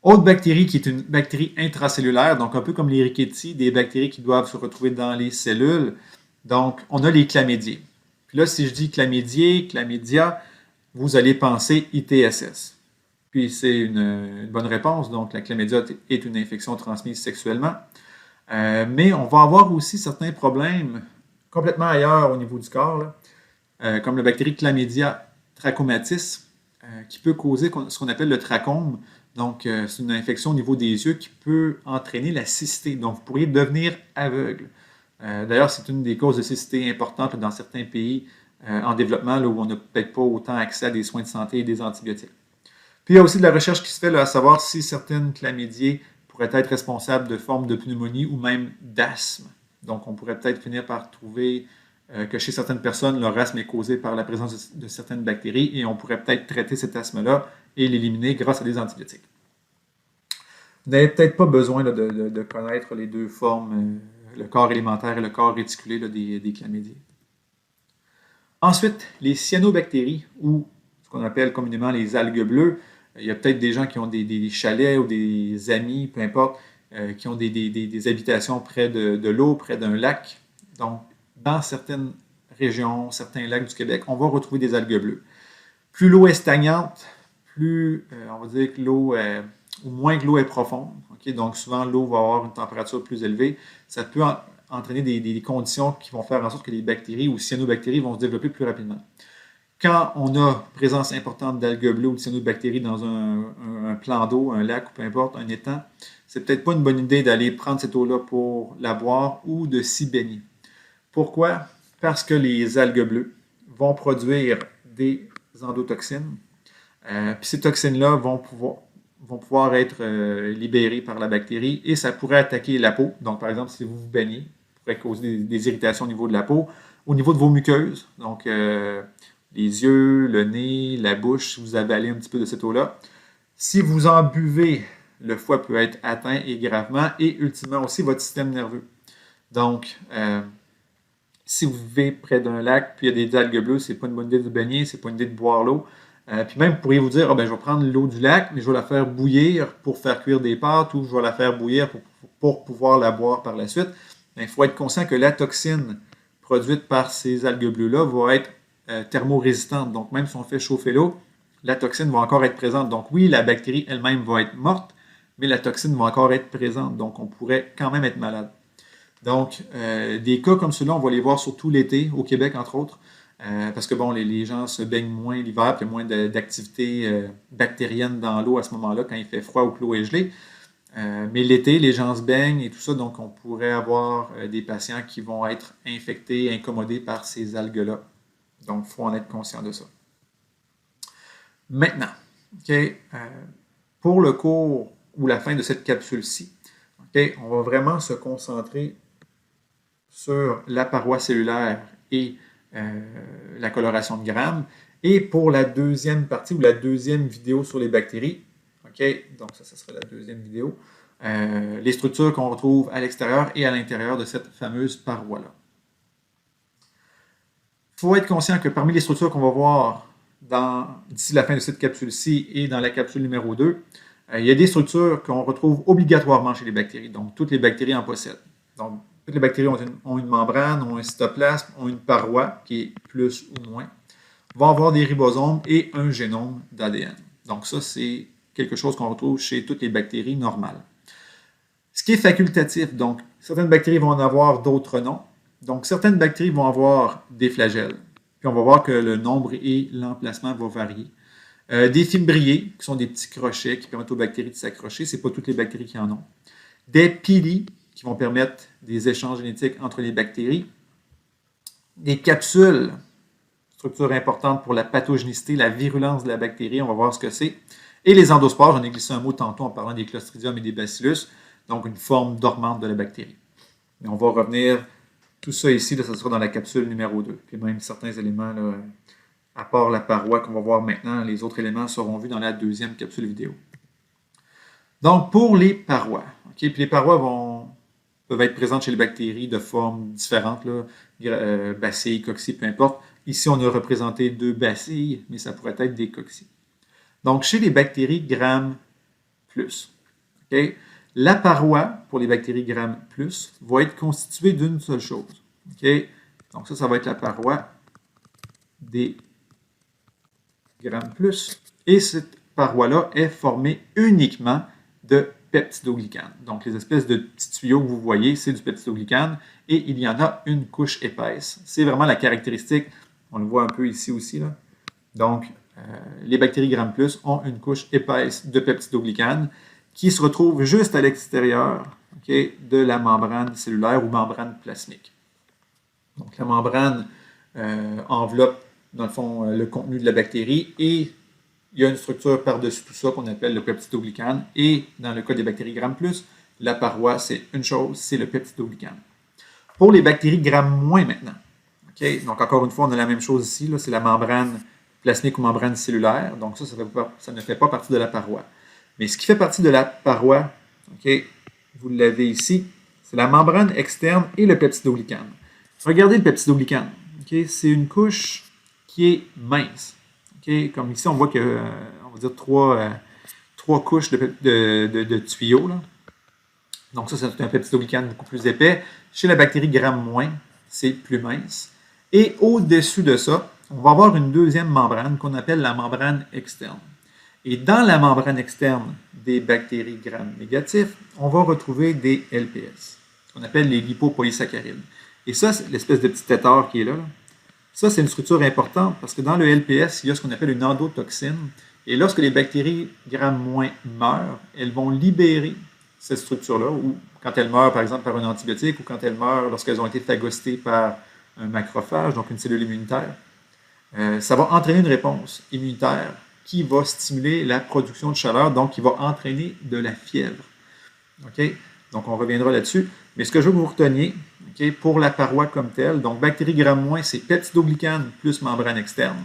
Speaker 1: Autre bactérie qui est une bactérie intracellulaire, donc un peu comme les Rickettsi, des bactéries qui doivent se retrouver dans les cellules. Donc, on a les chlamydiés. Puis là, si je dis chlamydia, vous allez penser ITSS. Puis c'est une bonne réponse. Donc la chlamydia est une infection transmise sexuellement. Mais on va avoir aussi certains problèmes complètement ailleurs au niveau du corps, là, comme la bactérie Chlamydia trachomatis, qui peut causer ce qu'on appelle le trachome. Donc, c'est une infection au niveau des yeux qui peut entraîner la cécité. Donc, vous pourriez devenir aveugle. D'ailleurs, c'est une des causes de cécité importantes dans certains pays en développement là, où on n'a peut-être pas autant accès à des soins de santé et des antibiotiques. Puis, il y a aussi de la recherche qui se fait là, à savoir si certaines chlamydiées pourraient être responsables de formes de pneumonie ou même d'asthme. Donc, on pourrait peut-être finir par trouver que chez certaines personnes, leur asthme est causé par la présence de certaines bactéries et on pourrait peut-être traiter cet asthme-là et l'éliminer grâce à des antibiotiques. Vous n'avez peut-être pas besoin là, de connaître les deux formes, le corps élémentaire et le corps réticulé là, des chlamydies. Ensuite, les cyanobactéries, ou ce qu'on appelle communément les algues bleues. Il y a peut-être des gens qui ont des chalets ou des amis, peu importe, qui ont des habitations près de l'eau, près d'un lac. Donc, dans certaines régions, certains lacs du Québec, on va retrouver des algues bleues. Plus l'eau est stagnante, plus, on va dire que l'eau est, ou moins que l'eau est profonde. Okay? Donc, souvent, l'eau va avoir une température plus élevée. Ça peut entraîner des conditions qui vont faire en sorte que les bactéries ou cyanobactéries vont se développer plus rapidement. Quand on a présence importante d'algues bleues ou de cyanobactéries dans un plan d'eau, un lac ou peu importe, un étang, c'est peut-être pas une bonne idée d'aller prendre cette eau-là pour la boire ou de s'y baigner. Pourquoi? Parce que les algues bleues vont produire des endotoxines. Puis ces toxines-là vont pouvoir être libérées par la bactérie et ça pourrait attaquer la peau. Donc, par exemple, si vous vous baignez, ça pourrait causer des irritations au niveau de la peau, au niveau de vos muqueuses. Donc, les yeux, le nez, la bouche, si vous avalez un petit peu de cette eau-là. Si vous en buvez, le foie peut être atteint et gravement, et ultimement aussi votre système nerveux. Donc, si vous vivez près d'un lac, puis il y a des algues bleues, c'est pas une bonne idée de baigner, c'est pas une idée de boire l'eau. Puis même, vous pourriez vous dire, je vais prendre l'eau du lac, mais je vais la faire bouillir pour faire cuire des pâtes, ou je vais la faire bouillir pour pouvoir la boire par la suite. Il faut être conscient que la toxine produite par ces algues bleues-là va être thermorésistante. Donc, même si on fait chauffer l'eau, la toxine va encore être présente. Donc, oui, la bactérie elle-même va être morte, mais la toxine va encore être présente. Donc, on pourrait quand même être malade. Donc, des cas comme ceux-là, on va les voir surtout l'été, au Québec, entre autres, parce que, bon, les gens se baignent moins l'hiver, puis il y a moins d'activité bactérienne dans l'eau à ce moment-là, quand il fait froid ou que l'eau est gelée. Mais l'été, les gens se baignent et tout ça, donc on pourrait avoir des patients qui vont être infectés, incommodés par ces algues-là. Donc, il faut en être conscient de ça. Maintenant, pour le cours ou la fin de cette capsule-ci, on va vraiment se concentrer sur la paroi cellulaire et la coloration de Gram. Et pour la deuxième partie ou la deuxième vidéo sur les bactéries, donc ça sera la deuxième vidéo, les structures qu'on retrouve à l'extérieur et à l'intérieur de cette fameuse paroi-là. Il faut être conscient que parmi les structures qu'on va voir d'ici la fin de cette capsule-ci et dans la capsule numéro 2, il y a des structures qu'on retrouve obligatoirement chez les bactéries. Donc, toutes les bactéries en possèdent. Donc, toutes les bactéries ont une membrane, ont un cytoplasme, ont une paroi qui est plus ou moins, vont avoir des ribosomes et un génome d'ADN. Donc, ça, c'est quelque chose qu'on retrouve chez toutes les bactéries normales. Ce qui est facultatif, donc, certaines bactéries vont en avoir, d'autres non. Donc, certaines bactéries vont avoir des flagelles. Puis, on va voir que le nombre et l'emplacement vont varier. Des fimbriés, qui sont des petits crochets qui permettent aux bactéries de s'accrocher. Ce n'est pas toutes les bactéries qui en ont. Des pili, qui vont permettre des échanges génétiques entre les bactéries. Des capsules, structure importante pour la pathogénicité, la virulence de la bactérie. On va voir ce que c'est. Et les endospores, j'en ai glissé un mot tantôt en parlant des Clostridium et des Bacillus, donc une forme dormante de la bactérie. Mais on va revenir, tout ça ici, là, ça sera dans la capsule numéro 2. Puis même certains éléments, là, à part la paroi qu'on va voir maintenant, les autres éléments seront vus dans la deuxième capsule vidéo. Donc, pour les parois, puis les parois peuvent être présentes chez les bactéries de formes différentes, bacilles, cocci, peu importe. Ici, on a représenté 2 bacilles, mais ça pourrait être des cocci. Donc, chez les bactéries Gram+, la paroi pour les bactéries Gram+, va être constituée d'une seule chose. Donc, ça va être la paroi des Gram+. Et cette paroi-là est formée uniquement de peptidoglycanes. Donc, les espèces de petits tuyaux que vous voyez, c'est du peptidoglycane et il y en a une couche épaisse. C'est vraiment la caractéristique, on le voit un peu ici aussi, là. Donc, les bactéries Gram+ ont une couche épaisse de peptidoglycanes qui se retrouve juste à l'extérieur, okay, de la membrane cellulaire ou membrane plasmique. Donc, la membrane enveloppe, dans le fond, le contenu de la bactérie et il y a une structure par-dessus tout ça qu'on appelle le peptidoglycane. Et dans le cas des bactéries Gram+, la paroi, c'est une chose, c'est le peptidoglycane. Pour les bactéries Gram- maintenant, okay, donc encore une fois, on a la même chose ici, c'est la membrane plasmique ou membrane cellulaire. Donc ça ne fait pas partie de la paroi. Mais ce qui fait partie de la paroi, okay, vous l'avez ici, c'est la membrane externe et le peptidoglycane. Regardez le peptidoglycane. Okay, c'est une couche qui est mince. Okay, comme ici, on voit que, on va dire, trois couches de tuyaux. Là. Donc ça, c'est un peptidoglycane beaucoup plus épais. Chez la bactérie Gram-, c'est plus mince. Et au-dessus de ça, on va avoir une deuxième membrane qu'on appelle la membrane externe. Et dans la membrane externe des bactéries Gram-négatifs, on va retrouver des LPS, qu'on appelle les lipopolysaccharides. Et ça, c'est l'espèce de petit tétard qui est là. Ça, c'est une structure importante parce que dans le LPS, il y a ce qu'on appelle une endotoxine. Et lorsque les bactéries Gram- meurent, elles vont libérer cette structure-là, ou quand elles meurent, par exemple, par un antibiotique, ou quand elles meurent lorsqu'elles ont été phagocytées par un macrophage, donc une cellule immunitaire. Ça va entraîner une réponse immunitaire qui va stimuler la production de chaleur, donc qui va entraîner de la fièvre. Okay? Donc, on reviendra là-dessus. Mais ce que je veux que vous reteniez, okay, pour la paroi comme telle, donc bactérie Gram-, c'est peptidoglycane plus membrane externe.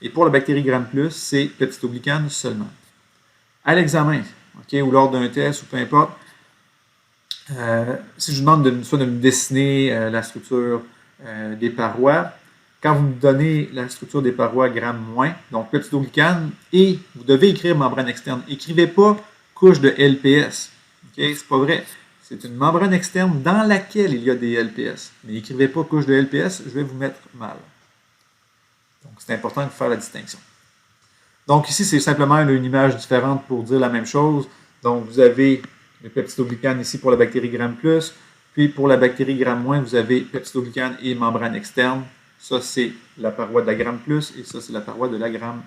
Speaker 1: Et pour la bactérie Gram+, c'est peptidoglycane seulement. À l'examen, okay, ou lors d'un test, ou peu importe, si je vous demande soit de me dessiner la structure des parois, quand vous me donnez la structure des parois Gram-, donc peptidoglycane, et vous devez écrire membrane externe. Écrivez pas couche de LPS. Okay? C'est pas vrai. C'est une membrane externe dans laquelle il y a des LPS. Mais écrivez pas couche de LPS, je vais vous mettre mal. Donc, c'est important de faire la distinction. Donc, ici, c'est simplement une image différente pour dire la même chose. Donc, vous avez le peptidoglycane ici pour la bactérie Gram+, puis pour la bactérie Gram-, vous avez peptidoglycane et membrane externe. Ça, c'est la paroi de la Gram+, et ça, c'est la paroi de la Gram-.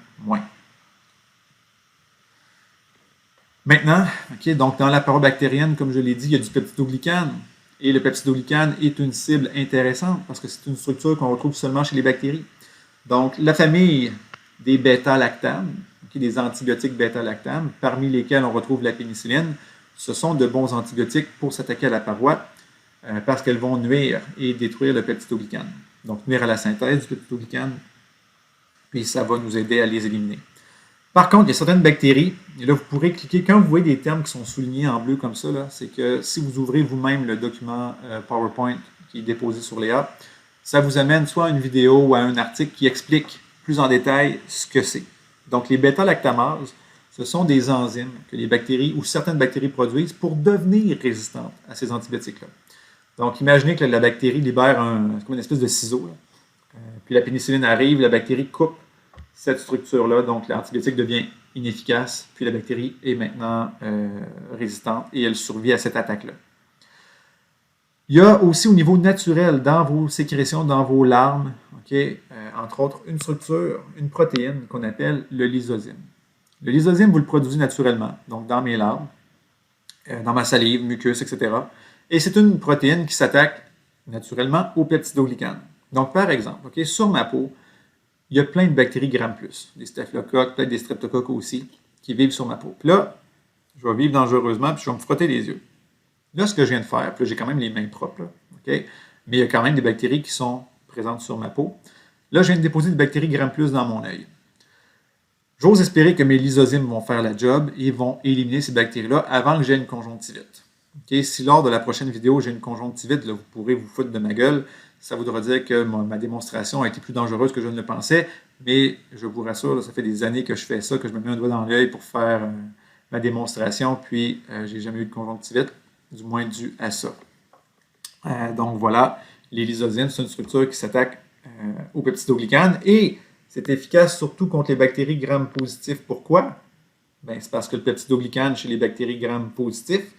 Speaker 1: Maintenant, okay, donc dans la paroi bactérienne, comme je l'ai dit, il y a du peptidoglycane. Et le peptidoglycane est une cible intéressante parce que c'est une structure qu'on retrouve seulement chez les bactéries. Donc, la famille des bêta-lactames, okay, des antibiotiques bêta-lactames, parmi lesquels on retrouve la pénicilline, ce sont de bons antibiotiques pour s'attaquer à la paroi parce qu'elles vont nuire et détruire le peptidoglycane. Donc, nuire à la synthèse du peptidoglycane, puis ça va nous aider à les éliminer. Par contre, il y a certaines bactéries, et là, vous pourrez cliquer, quand vous voyez des termes qui sont soulignés en bleu comme ça, c'est que si vous ouvrez vous-même le document PowerPoint qui est déposé sur Léa, ça vous amène soit à une vidéo ou à un article qui explique plus en détail ce que c'est. Donc, les bêta-lactamases, ce sont des enzymes que les bactéries ou certaines bactéries produisent pour devenir résistantes à ces antibiotiques-là. Donc, imaginez que la bactérie libère comme une espèce de ciseau. Puis la pénicilline arrive, la bactérie coupe cette structure-là, donc l'antibiotique devient inefficace, puis la bactérie est maintenant résistante et elle survit à cette attaque-là. Il y a aussi au niveau naturel, dans vos sécrétions, dans vos larmes, okay, entre autres, une structure, une protéine qu'on appelle le lysozyme. Le lysozyme, vous le produisez naturellement, donc dans mes larmes, dans ma salive, muqueuse, etc. Et c'est une protéine qui s'attaque naturellement au peptidoglycane. Donc, par exemple, okay, sur ma peau, il y a plein de bactéries Gram+, des staphylocoques, peut-être des streptocoques aussi, qui vivent sur ma peau. Puis là, je vais vivre dangereusement, puis je vais me frotter les yeux. Là, ce que je viens de faire, puis là, j'ai quand même les mains propres, là, okay? Mais il y a quand même des bactéries qui sont présentes sur ma peau. Là, je viens de déposer des bactéries Gram+ dans mon œil. J'ose espérer que mes lysozymes vont faire la job et vont éliminer ces bactéries-là avant que j'aie une conjonctivite. Okay? Si lors de la prochaine vidéo, j'ai une conjonctivite, là, vous pourrez vous foutre de ma gueule. Ça voudra dire que ma démonstration a été plus dangereuse que je ne le pensais, mais je vous rassure, là, ça fait des années que je fais ça, que je me mets un doigt dans l'œil pour faire ma démonstration, puis j'ai jamais eu de conjonctivite, du moins dû à ça. Donc voilà, les lysozymes, c'est une structure qui s'attaque au peptidoglycane et c'est efficace surtout contre les bactéries Gram positifs. Pourquoi? Ben, c'est parce que le peptidoglycane chez les bactéries gram positifs,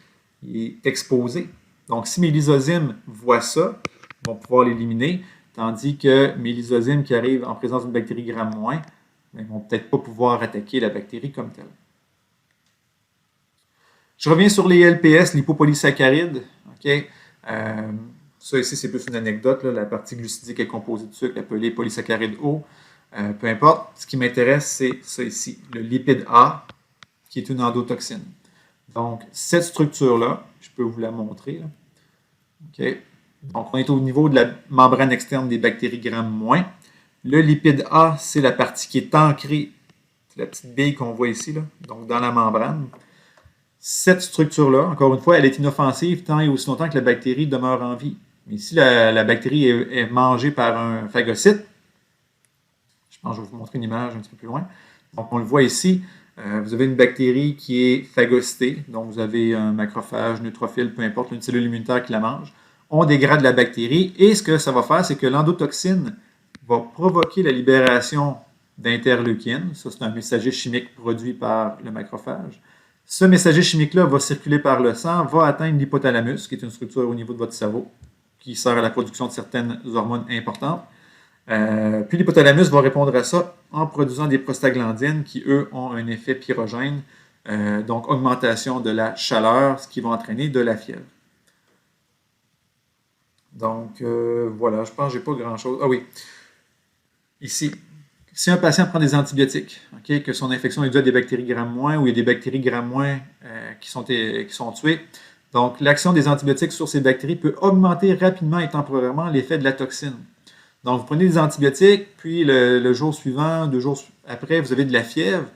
Speaker 1: il est exposé. Donc, si mes lysozymes voient ça, ils vont pouvoir l'éliminer, tandis que mes lysozymes qui arrivent en présence d'une bactérie gram moins, ben, ils ne vont peut-être pas pouvoir attaquer la bactérie comme telle. Je reviens sur les LPS, lipopolysaccharides. Okay? Ça ici, c'est plus une anecdote. Là. La partie glucidique est composée de sucre, appelée polysaccharide O. Peu importe. Ce qui m'intéresse, c'est ça ici, le lipide A, qui est une endotoxine. Donc, cette structure-là, je peux vous la montrer. Là. Okay. Donc, on est au niveau de la membrane externe des bactéries gram-. Le lipide A, c'est la partie qui est ancrée, c'est la petite bille qu'on voit ici, là, donc dans la membrane. Cette structure-là, encore une fois, elle est inoffensive tant et aussi longtemps que la bactérie demeure en vie. Mais si la bactérie est mangée par un phagocyte, je pense que je vais vous montrer une image un petit peu plus loin. Donc, on le voit ici, vous avez une bactérie qui est phagocytée, donc vous avez un macrophage, neutrophile, peu importe, une cellule immunitaire qui la mange. On dégrade la bactérie et ce que ça va faire, c'est que l'endotoxine va provoquer la libération d'interleukines. Ça, c'est un messager chimique produit par le macrophage. Ce messager chimique-là va circuler par le sang, va atteindre l'hypothalamus, qui est une structure au niveau de votre cerveau, qui sert à la production de certaines hormones importantes. Puis l'hypothalamus va répondre à ça en produisant des prostaglandines qui, eux, ont un effet pyrogène, donc augmentation de la chaleur, ce qui va entraîner de la fièvre. Donc, voilà, je pense que je n'ai pas grand-chose. Ah oui, ici, si un patient prend des antibiotiques, okay, que son infection est due à des bactéries gram-, ou il y a des bactéries gram- qui sont tuées, donc l'action des antibiotiques sur ces bactéries peut augmenter rapidement et temporairement l'effet de la toxine. Donc, vous prenez des antibiotiques, puis le jour suivant, 2 jours après, vous avez de la fièvre.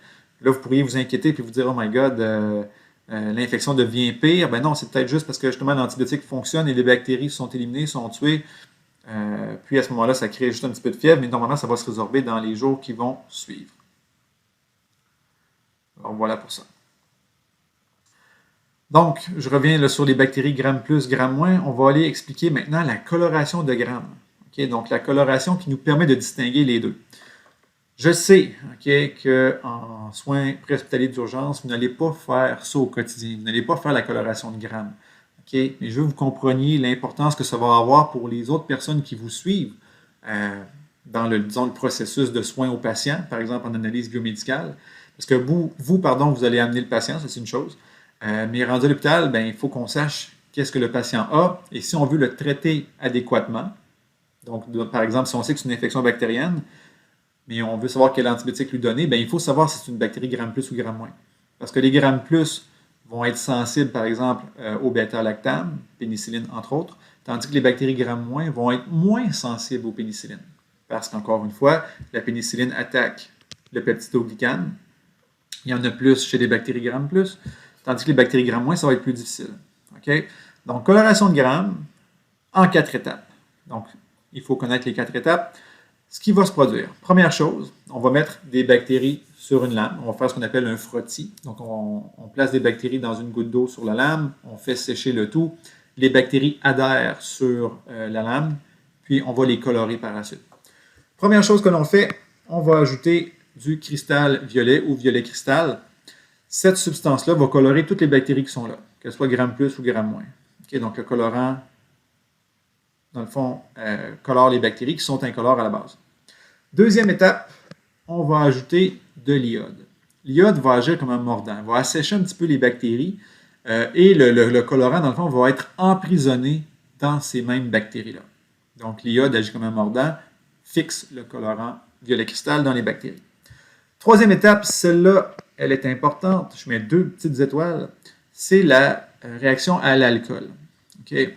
Speaker 1: Là, vous pourriez vous inquiéter et vous dire, oh my God, l'infection devient pire. Ben non, c'est peut-être juste parce que justement l'antibiotique fonctionne et les bactéries sont éliminées, sont tuées. Puis à ce moment-là, ça crée juste un petit peu de fièvre, mais normalement, ça va se résorber dans les jours qui vont suivre. Alors voilà pour ça. Donc, je reviens là, sur les bactéries gram+, gram-. On va aller expliquer maintenant la coloration de Gram. Okay? Donc, la coloration qui nous permet de distinguer les deux. Je sais qu'en soins préhospitaliers d'urgence, vous n'allez pas faire ça au quotidien. Vous n'allez pas faire la coloration de Gram. Okay? Mais je veux que vous compreniez l'importance que ça va avoir pour les autres personnes qui vous suivent dans le processus de soins aux patients, par exemple en analyse biomédicale. Parce que vous allez amener le patient, ça c'est une chose. Mais rendu à l'hôpital, ben, il faut qu'on sache qu'est-ce que le patient a et si on veut le traiter adéquatement. Donc, par exemple, si on sait que c'est une infection bactérienne, mais on veut savoir quel antibiotique lui donner, ben, il faut savoir si c'est une bactérie gram+ ou gram-. Parce que les gram+ vont être sensibles, par exemple, au bêta-lactame, pénicilline entre autres, tandis que les bactéries gram- vont être moins sensibles aux pénicillines. Parce qu'encore une fois, la pénicilline attaque le peptidoglycane. Il y en a plus chez les bactéries gram+, tandis que les bactéries gram-, ça va être plus difficile. Okay? Donc, coloration de Gram en 4 étapes. Donc, il faut connaître les 4 étapes. Ce qui va se produire. Première chose, on va mettre des bactéries sur une lame. On va faire ce qu'on appelle un frottis. Donc, on place des bactéries dans une goutte d'eau sur la lame, on fait sécher le tout. Les bactéries adhèrent sur la lame, puis on va les colorer par la suite. Première chose que l'on fait, on va ajouter du cristal violet ou violet cristal. Cette substance-là va colorer toutes les bactéries qui sont là, qu'elles soient gram+ ou gram-. Okay, donc, le colorant, dans le fond, colore les bactéries qui sont incolores à la base. Deuxième étape, on va ajouter de l'iode. L'iode va agir comme un mordant, va assécher un petit peu les bactéries et le colorant, dans le fond, va être emprisonné dans ces mêmes bactéries-là. Donc, l'iode agit comme un mordant, fixe le colorant violet cristal dans les bactéries. Troisième étape, celle-là, elle est importante. Je mets 2 petites étoiles. C'est la réaction à l'alcool. Okay?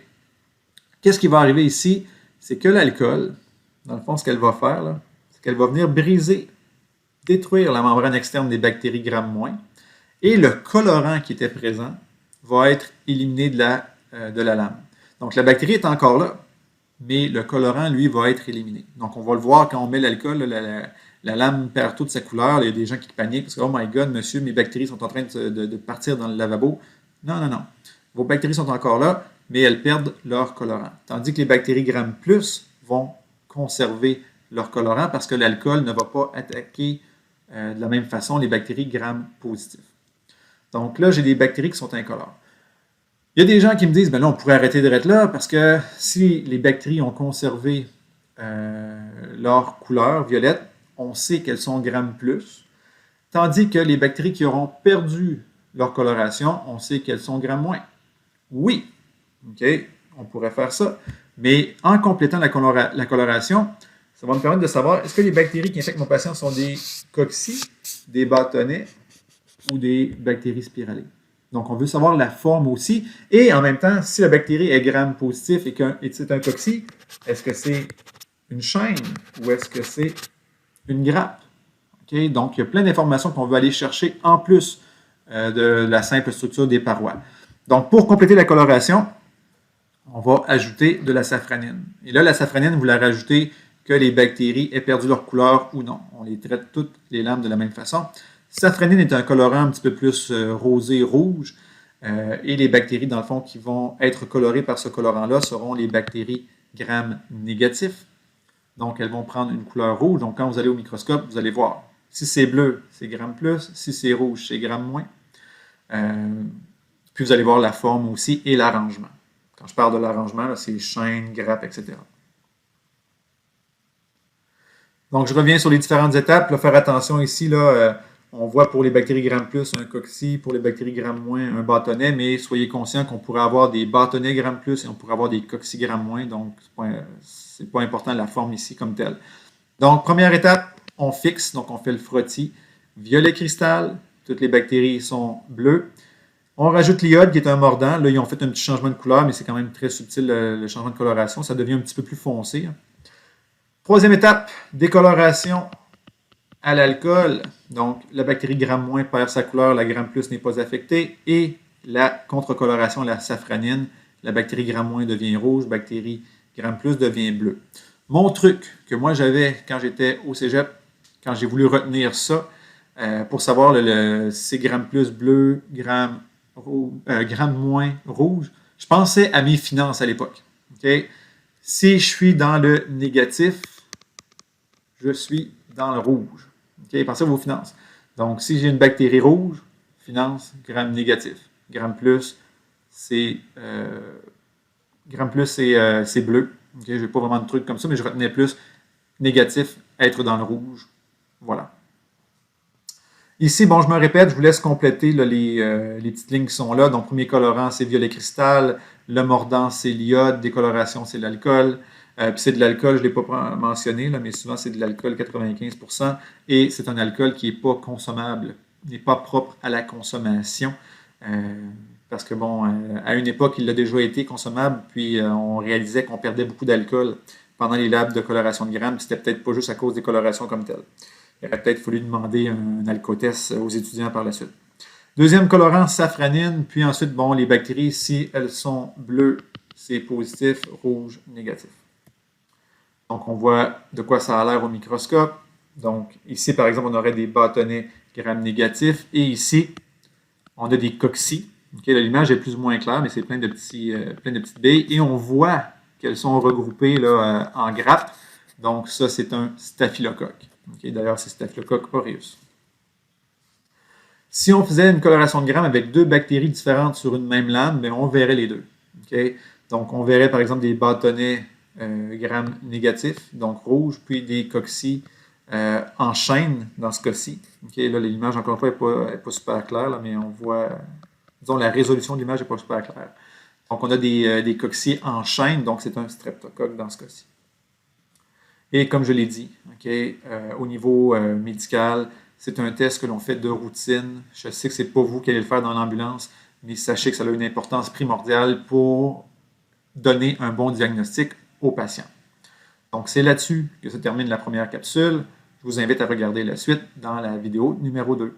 Speaker 1: Qu'est-ce qui va arriver ici? C'est que l'alcool, dans le fond, ce qu'elle va faire, c'est qu'elle va venir briser, détruire la membrane externe des bactéries gram-, et le colorant qui était présent va être éliminé de la lame. Donc, la bactérie est encore là, mais le colorant, lui, va être éliminé. Donc, on va le voir quand on met l'alcool, la lame perd toute sa couleur. Il y a des gens qui paniquent parce que, oh my God, monsieur, mes bactéries sont en train de partir dans le lavabo. Non, non, non. Vos bactéries sont encore là, mais elles perdent leur colorant. Tandis que les bactéries gram+ vont conserver leur colorant parce que l'alcool ne va pas attaquer de la même façon les bactéries gram positifs. Donc là, j'ai des bactéries qui sont incolores. Il y a des gens qui me disent, ben là, on pourrait arrêter de être là parce que si les bactéries ont conservé leur couleur violette, on sait qu'elles sont Gram+. Tandis que les bactéries qui auront perdu leur coloration, on sait qu'elles sont Gram-. Oui, OK, on pourrait faire ça. Mais en complétant la coloration, ça va me permettre de savoir est-ce que les bactéries qui infectent mon patient sont des cocci, des bâtonnets ou des bactéries spiralées. Donc, on veut savoir la forme aussi. Et en même temps, si la bactérie est Gram positif et c'est un cocci, est-ce que c'est une chaîne ou est-ce que c'est une grappe? Okay? Donc, il y a plein d'informations qu'on veut aller chercher en plus de la simple structure des parois. Donc, pour compléter la coloration, on va ajouter de la safranine. Et là, la safranine, vous la rajoutez que les bactéries aient perdu leur couleur ou non. On les traite toutes les lames de la même façon. Safranine est un colorant un petit peu plus rosé-rouge. Et les bactéries, dans le fond, qui vont être colorées par ce colorant-là seront les bactéries Gram négatifs. Donc, elles vont prendre une couleur rouge. Donc, quand vous allez au microscope, vous allez voir. Si c'est bleu, c'est Gram+. Si c'est rouge, c'est Gram-. Puis, vous allez voir la forme aussi et l'arrangement. Quand je parle de l'arrangement, c'est chaîne, grappe, etc. Donc, je reviens sur les différentes étapes. Là, faire attention ici, là, on voit pour les bactéries Gram+, un cocci, pour les bactéries Gram-, un bâtonnet, mais soyez conscient qu'on pourrait avoir des bâtonnets Gram+, et on pourrait avoir des cocci Gram-, donc c'est pas important la forme ici comme telle. Donc, première étape, on fixe, donc on fait le frottis. Violet cristal, toutes les bactéries sont bleues. On rajoute l'iode qui est un mordant. Là, ils ont fait un petit changement de couleur, mais c'est quand même très subtil le changement de coloration. Ça devient un petit peu plus foncé. Troisième étape, décoloration à l'alcool. Donc, la bactérie Gram- perd sa couleur, la Gram+ n'est pas affectée. Et la contre-coloration, la safranine, la bactérie Gram- devient rouge, bactérie Gram+ devient bleue. Mon truc que moi j'avais quand j'étais au cégep, quand j'ai voulu retenir ça, pour savoir si c'est Gram+ bleu, Gram- rouge, je pensais à mes finances à l'époque. Okay? Si je suis dans le négatif, je suis dans le rouge. Okay? Pensez à vos finances. Donc, si j'ai une bactérie rouge, finance, Gram négatif. Gram+, c'est c'est bleu. Okay? Je n'ai pas vraiment de trucs comme ça, mais je retenais plus négatif, être dans le rouge. Voilà. Ici, bon, je me répète, je vous laisse compléter là, les petites lignes qui sont là. Donc, premier colorant, c'est violet cristal. Le mordant, c'est l'iode. Décoloration, c'est l'alcool. Puis c'est de l'alcool, je ne l'ai pas mentionné, là, mais souvent c'est de l'alcool 95%. Et c'est un alcool qui n'est pas consommable, n'est pas propre à la consommation. Parce que, bon, à une époque, il a déjà été consommable, puis on réalisait qu'on perdait beaucoup d'alcool pendant les labs de coloration de grammes. C'était peut-être pas juste à cause des colorations comme telles. Il aurait peut-être fallu demander un alcotest aux étudiants par la suite. Deuxième colorant, safranine. Puis ensuite, bon, les bactéries, si elles sont bleues, c'est positif, rouge, négatif. Donc, on voit de quoi ça a l'air au microscope. Donc, ici, par exemple, on aurait des bâtonnets Gram négatifs. Et ici, on a des cocci. Okay, l'image est plus ou moins claire, mais c'est plein de petites baies. Et on voit qu'elles sont regroupées là, en grappes. Donc, ça, c'est un staphylocoque. Okay, d'ailleurs, c'est Staphylococcus aureus. Si on faisait une coloration de grammes avec deux bactéries différentes sur une même lame, bien, on verrait les deux. Okay? Donc, on verrait par exemple des bâtonnets Gram négatifs, donc rouges, puis des cocci en chaîne dans ce cas-ci. Okay? Là, l'image, encore une fois, n'est pas super claire, là, mais on voit, disons, la résolution de l'image n'est pas super claire. Donc, on a des cocci en chaîne, donc c'est un streptocoque dans ce cas-ci. Et comme je l'ai dit, okay, au niveau médical, c'est un test que l'on fait de routine. Je sais que ce n'est pas vous qui allez le faire dans l'ambulance, mais sachez que ça a une importance primordiale pour donner un bon diagnostic aux patients. Donc, c'est là-dessus que se termine la première capsule. Je vous invite à regarder la suite dans la vidéo numéro 2.